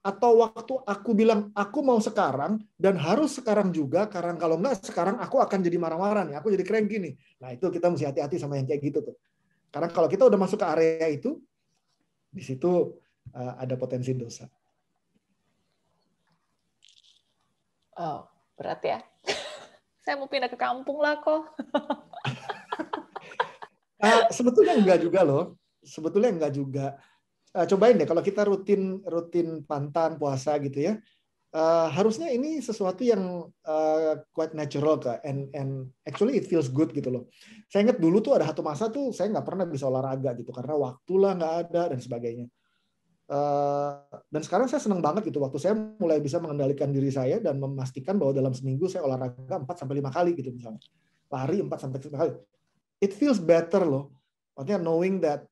atau waktu aku bilang aku mau sekarang dan harus sekarang juga, karena kalau nggak sekarang aku akan jadi marah-marah nih, aku jadi cranky nih. Nah itu kita mesti hati-hati sama yang kayak gitu tuh. Karena kalau kita udah masuk ke area itu, di situ ada potensi dosa. Oh, berat ya. Saya mau pindah ke kampung lah kok. Sebetulnya enggak juga loh. Sebetulnya enggak juga. Cobain deh kalau kita rutin pantang puasa gitu ya. Harusnya ini sesuatu yang quite natural kak, and actually it feels good gitu loh. Saya ingat dulu tuh ada satu masa tuh saya nggak pernah bisa olahraga gitu karena waktu lah nggak ada dan sebagainya. Dan sekarang saya senang banget gitu waktu saya mulai bisa mengendalikan diri saya dan memastikan bahwa dalam seminggu saya olahraga 4-5 kali gitu misalnya, lari 4-5 kali. It feels better loh. Maksudnya knowing that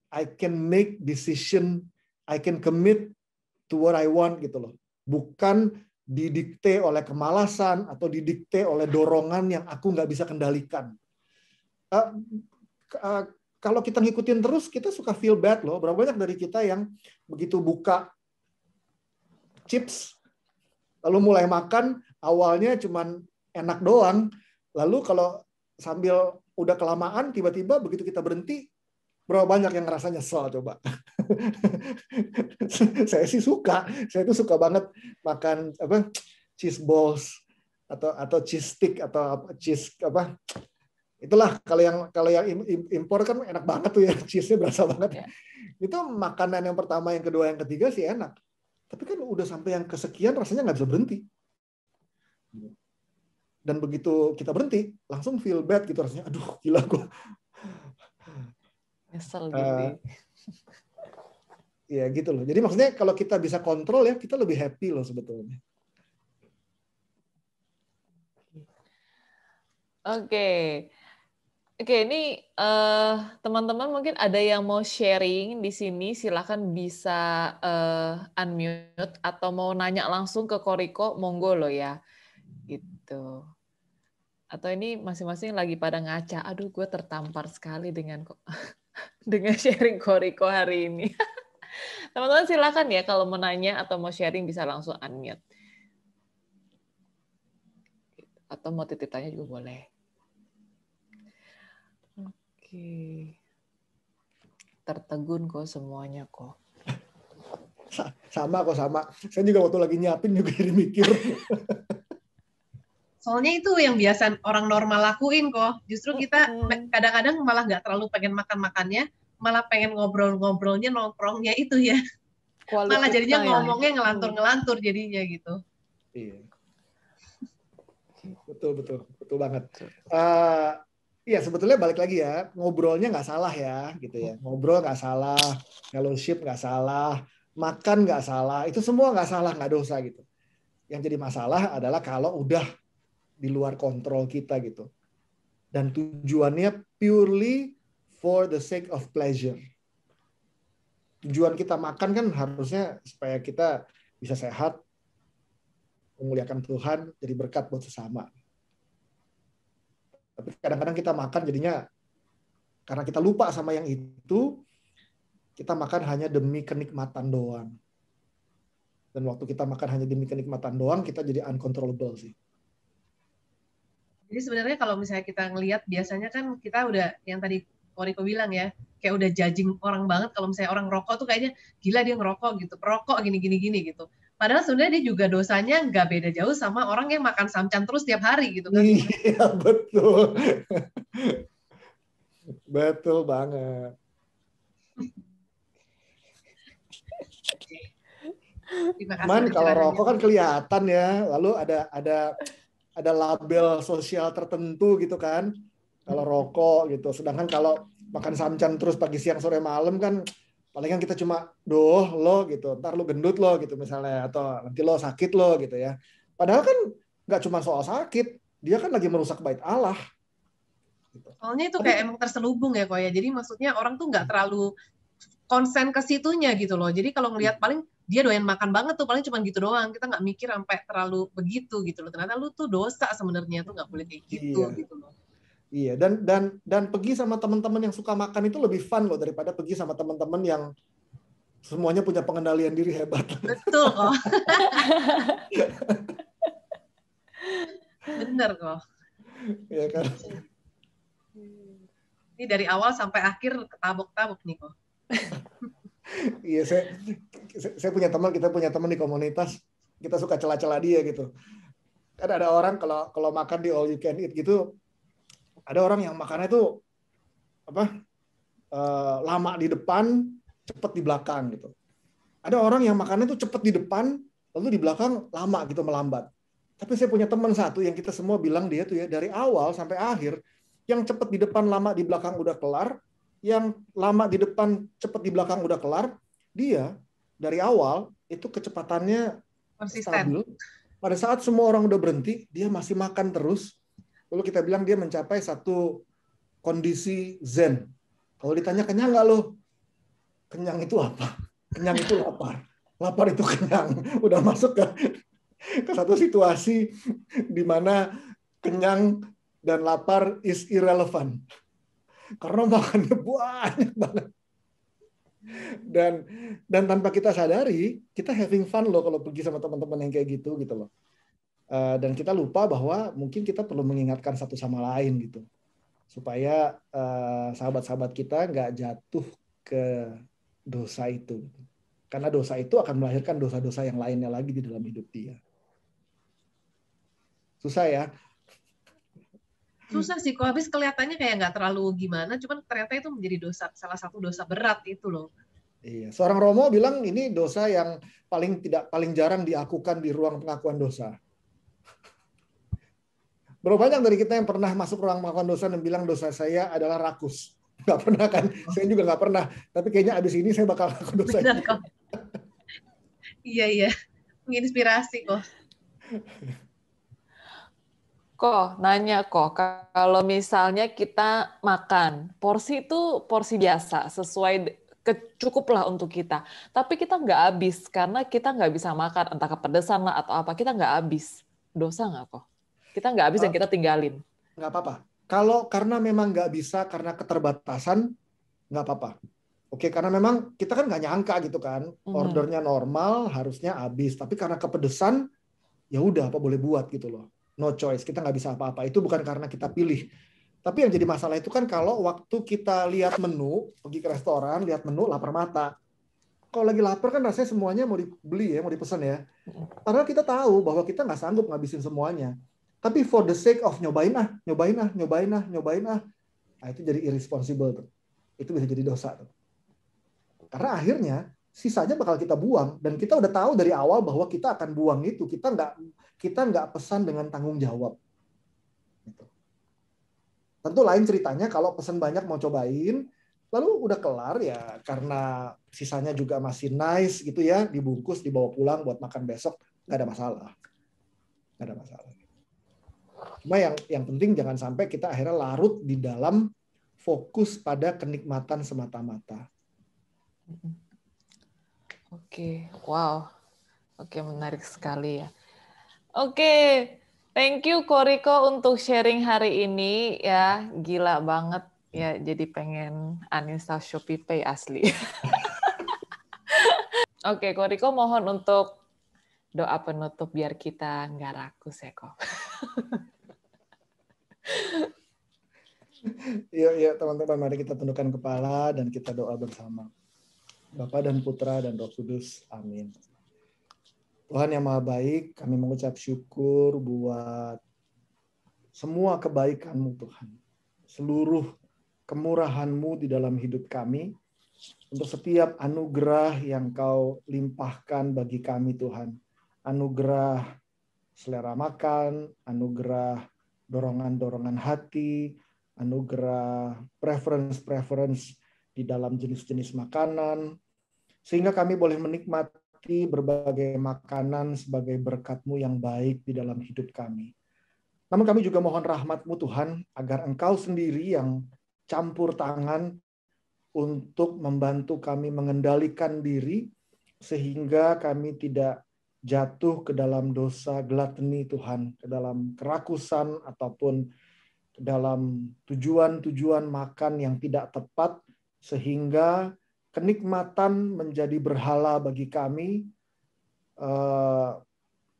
I can make decision, I can commit to what I want gitu loh. Bukan didikte oleh kemalasan atau didikte oleh dorongan yang aku nggak bisa kendalikan. Kalau kita ngikutin terus, kita suka feel bad loh. Berapa banyak dari kita yang begitu buka chips, lalu mulai makan, awalnya cuman enak doang. Lalu kalau sambil udah kelamaan, tiba-tiba begitu kita berhenti, berapa banyak yang ngerasa nyesel coba. Saya sih suka. Saya tuh suka banget makan cheese balls atau cheese stick atau cheese apa. Itulah kalau yang impor kan enak banget tuh ya, cheese-nya berasa banget. Itu makanan yang pertama, yang kedua, yang ketiga sih enak. Tapi kan udah sampai yang kesekian rasanya nggak bisa berhenti. Dan begitu kita berhenti, langsung feel bad gitu rasanya. Aduh, gila gue. Nyesel gitu. Ya gitu loh. Jadi maksudnya kalau kita bisa kontrol ya, kita lebih happy loh sebetulnya. Oke, ini teman-teman mungkin ada yang mau sharing di sini, silakan bisa unmute atau mau nanya langsung ke Koriko, monggo loh ya. Gitu. Atau ini masing-masing lagi pada ngaca, aduh gue tertampar sekali dengan sharing Koriko hari ini. Teman-teman silakan ya kalau mau nanya atau mau sharing bisa langsung unmute. Atau mau titip tanya juga boleh. Oke. Tertegun kok semuanya kok. Sama. Saya juga waktu lagi nyiapin juga jadi mikir. Soalnya itu yang biasa orang normal lakuin kok. Justru kita kadang-kadang malah nggak terlalu pengen makan-makannya, malah pengen ngobrol-ngobrolnya, nongkrongnya itu ya. Malah jadinya ngomongnya ngelantur-ngelantur jadinya gitu. Iya. Betul banget. Iya, sebetulnya balik lagi ya, ngobrolnya nggak salah ya, gitu ya. Ngobrol nggak salah, fellowship nggak salah, makan nggak salah, itu semua nggak salah, nggak dosa gitu. Yang jadi masalah adalah kalau udah di luar kontrol kita gitu. Dan tujuannya purely for the sake of pleasure. Tujuan kita makan kan harusnya supaya kita bisa sehat, memuliakan Tuhan, jadi berkat buat sesama. Tapi kadang-kadang kita makan jadinya karena kita lupa sama yang itu, kita makan hanya demi kenikmatan doang. Dan waktu kita makan hanya demi kenikmatan doang, kita jadi uncontrollable sih. Jadi sebenarnya kalau misalnya kita ngelihat, biasanya kan kita udah, yang tadi Koriko bilang ya, kayak udah judging orang banget kalau misalnya orang rokok tuh kayaknya gila dia ngerokok gitu, perokok gini gitu. Padahal sebenarnya dia juga dosanya nggak beda jauh sama orang yang makan samcan terus tiap hari gitu kan. Iya, betul. Betul banget. Cuman kalau rokok kan kelihatan ya, lalu ada label sosial tertentu gitu kan, kalau rokok gitu. Sedangkan kalau makan samcan terus pagi, siang, sore, malam kan palingan kita cuma lo gitu, ntar lo gendut lo gitu misalnya, atau nanti lo sakit lo gitu ya. Padahal kan nggak cuma soal sakit, dia kan lagi merusak bait Allah. Gitu. Soalnya itu kayak emang terselubung ya kok ya. Jadi maksudnya orang tuh nggak terlalu konsen ke situnya gitu loh. Jadi kalau ngelihat paling dia doyan makan banget tuh, paling cuma gitu doang. Kita nggak mikir sampai terlalu begitu gitu loh. Ternyata lu tuh dosa sebenarnya tuh nggak boleh kayak gitu gitu loh. Iya, dan pergi sama teman-teman yang suka makan itu lebih fun loh daripada pergi sama teman-teman yang semuanya punya pengendalian diri hebat. Betul kok. Bener kok. Iya kan? Ini dari awal sampai akhir ketabok-tabok nih kok. Iya, saya punya teman, kita punya teman di komunitas, kita suka celah-celah dia gitu. Kan ada orang kalau makan di all you can eat gitu, ada orang yang makannya tuh lama di depan, cepet di belakang gitu. Ada orang yang makannya tuh cepet di depan, lalu di belakang lama gitu, melambat. Tapi saya punya teman satu yang kita semua bilang dia tuh ya dari awal sampai akhir, yang cepet di depan, lama di belakang udah kelar, yang lama di depan, cepet di belakang udah kelar, dia dari awal itu kecepatannya stabil. Pada saat semua orang udah berhenti, dia masih makan terus. Lalu kita bilang dia mencapai satu kondisi zen. Kalau ditanya kenyang nggak lo? Kenyang itu apa? Kenyang itu lapar. Lapar itu kenyang. Udah masuk ke satu situasi di mana kenyang dan lapar is irrelevant. Karena makannya banyak banget. Dan tanpa kita sadari, kita having fun loh kalau pergi sama teman-teman yang kayak gitu loh. Dan kita lupa bahwa mungkin kita perlu mengingatkan satu sama lain gitu. Supaya sahabat-sahabat kita nggak jatuh ke dosa itu. Karena dosa itu akan melahirkan dosa-dosa yang lainnya lagi di dalam hidup dia. Susah ya? Susah sih, kok habis kelihatannya kayak nggak terlalu gimana, cuman ternyata itu menjadi salah satu dosa berat itu loh. Iya, seorang Romo bilang ini dosa yang paling jarang diakukan di ruang pengakuan dosa. Berapa banyak dari kita yang pernah masuk ruang pengakuan dosa dan bilang dosa saya adalah rakus? Nggak pernah kan? Saya juga nggak pernah. Tapi kayaknya abis ini saya bakal ngaku dosa. Benar kok. Iya, menginspirasi kok. Kok nanya kok, kalau misalnya kita makan, porsi itu porsi biasa, sesuai cukuplah untuk kita. Tapi kita nggak habis, karena kita nggak bisa makan, entah kepedesan lah atau apa, kita nggak habis. Dosa nggak kok? Kita nggak habis dan kita tinggalin. Nggak apa-apa. Kalau karena memang nggak bisa, karena keterbatasan, nggak apa-apa. Oke, karena memang kita kan nggak nyangka gitu kan, ordernya normal, harusnya habis. Tapi karena kepedesan, ya udah apa boleh buat gitu loh. No choice, kita nggak bisa apa-apa. Itu bukan karena kita pilih. Tapi yang jadi masalah itu kan kalau waktu kita lihat menu, pergi ke restoran, lihat menu, lapar mata. Kalau lagi lapar kan rasanya semuanya mau dibeli ya, mau dipesan ya. Padahal kita tahu bahwa kita nggak sanggup ngabisin semuanya. Tapi for the sake of nyobain ah. Nah, itu jadi irresponsible tuh. Itu bisa jadi dosa tuh. Karena akhirnya sisanya bakal kita buang, dan kita udah tahu dari awal bahwa kita akan buang itu. Kita nggak pesan dengan tanggung jawab. Gitu. Tentu lain ceritanya kalau pesan banyak mau cobain, lalu udah kelar ya karena sisanya juga masih nice gitu ya, dibungkus dibawa pulang buat makan besok, nggak ada masalah. Cuma yang penting jangan sampai kita akhirnya larut di dalam fokus pada kenikmatan semata-mata. Oke, wow. Oke, menarik sekali ya. Oke, thank you Koriko untuk sharing hari ini ya, gila banget ya, jadi pengen uninstall Shopee Pay asli. Oke, Koriko mohon untuk doa penutup biar kita nggak rakus ya kok. Iya teman-teman, mari kita tundukkan kepala dan kita doa bersama. Bapa dan Putra dan Roh Kudus, amin. Tuhan yang Maha Baik, kami mengucap syukur buat semua kebaikan-Mu Tuhan. Seluruh kemurahan-Mu di dalam hidup kami. Untuk setiap anugerah yang Kau limpahkan bagi kami Tuhan. Anugerah selera makan, anugerah dorongan-dorongan hati, anugerah preference di dalam jenis-jenis makanan. Sehingga kami boleh menikmati berbagai makanan sebagai berkat-Mu yang baik di dalam hidup kami. Namun kami juga mohon rahmat-Mu Tuhan, agar Engkau sendiri yang campur tangan untuk membantu kami mengendalikan diri, sehingga kami tidak jatuh ke dalam dosa gluttony Tuhan, ke dalam kerakusan ataupun ke dalam tujuan-tujuan makan yang tidak tepat, sehingga kenikmatan menjadi berhala bagi kami,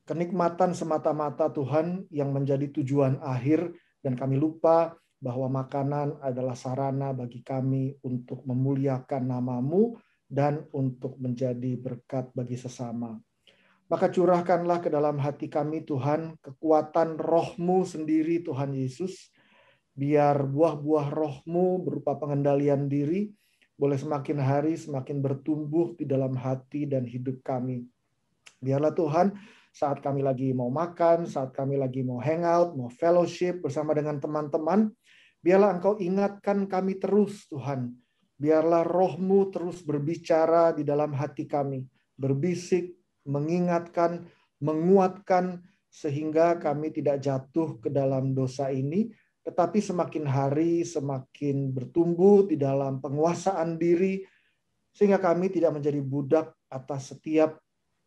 kenikmatan semata-mata Tuhan yang menjadi tujuan akhir, dan kami lupa bahwa makanan adalah sarana bagi kami untuk memuliakan nama-Mu dan untuk menjadi berkat bagi sesama. Maka curahkanlah ke dalam hati kami Tuhan kekuatan Roh-Mu sendiri Tuhan Yesus, biar buah-buah Roh-Mu berupa pengendalian diri boleh semakin hari semakin bertumbuh di dalam hati dan hidup kami. Biarlah Tuhan, saat kami lagi mau makan, saat kami lagi mau hangout, mau fellowship bersama dengan teman-teman, biarlah Engkau ingatkan kami terus Tuhan. Biarlah Roh-Mu terus berbicara di dalam hati kami, berbisik, mengingatkan, menguatkan, sehingga kami tidak jatuh ke dalam dosa ini, tetapi semakin hari semakin bertumbuh di dalam penguasaan diri, sehingga kami tidak menjadi budak atas setiap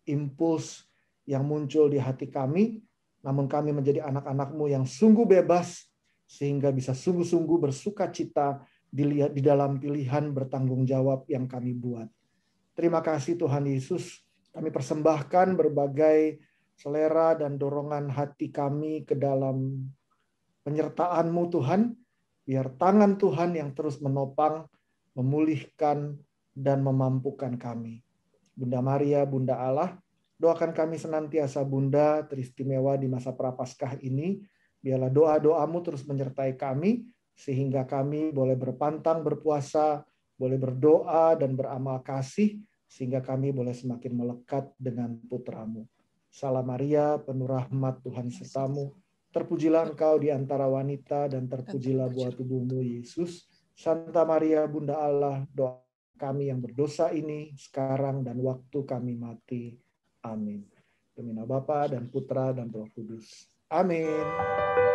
impuls yang muncul di hati kami, namun kami menjadi anak-anak-Mu yang sungguh bebas, sehingga bisa sungguh-sungguh bersuka cita di dalam pilihan bertanggung jawab yang kami buat. Terima kasih Tuhan Yesus, kami persembahkan berbagai selera dan dorongan hati kami ke dalam penyertaan-Mu Tuhan, biar tangan Tuhan yang terus menopang, memulihkan, dan memampukan kami. Bunda Maria, Bunda Allah, doakan kami senantiasa Bunda teristimewa di masa Prapaskah ini. Biarlah doa-doa-Mu terus menyertai kami, sehingga kami boleh berpantang berpuasa, boleh berdoa dan beramal kasih, sehingga kami boleh semakin melekat dengan Putra-Mu. Salam Maria, penuh rahmat Tuhan serta-Mu. Terpujilah Engkau di antara wanita, dan terpujilah buah tubuh-Mu, Yesus. Santa Maria, Bunda Allah, doa kami yang berdosa ini, sekarang dan waktu kami mati. Amin. Demi nama Bapa dan Putra dan Roh Kudus. Amin.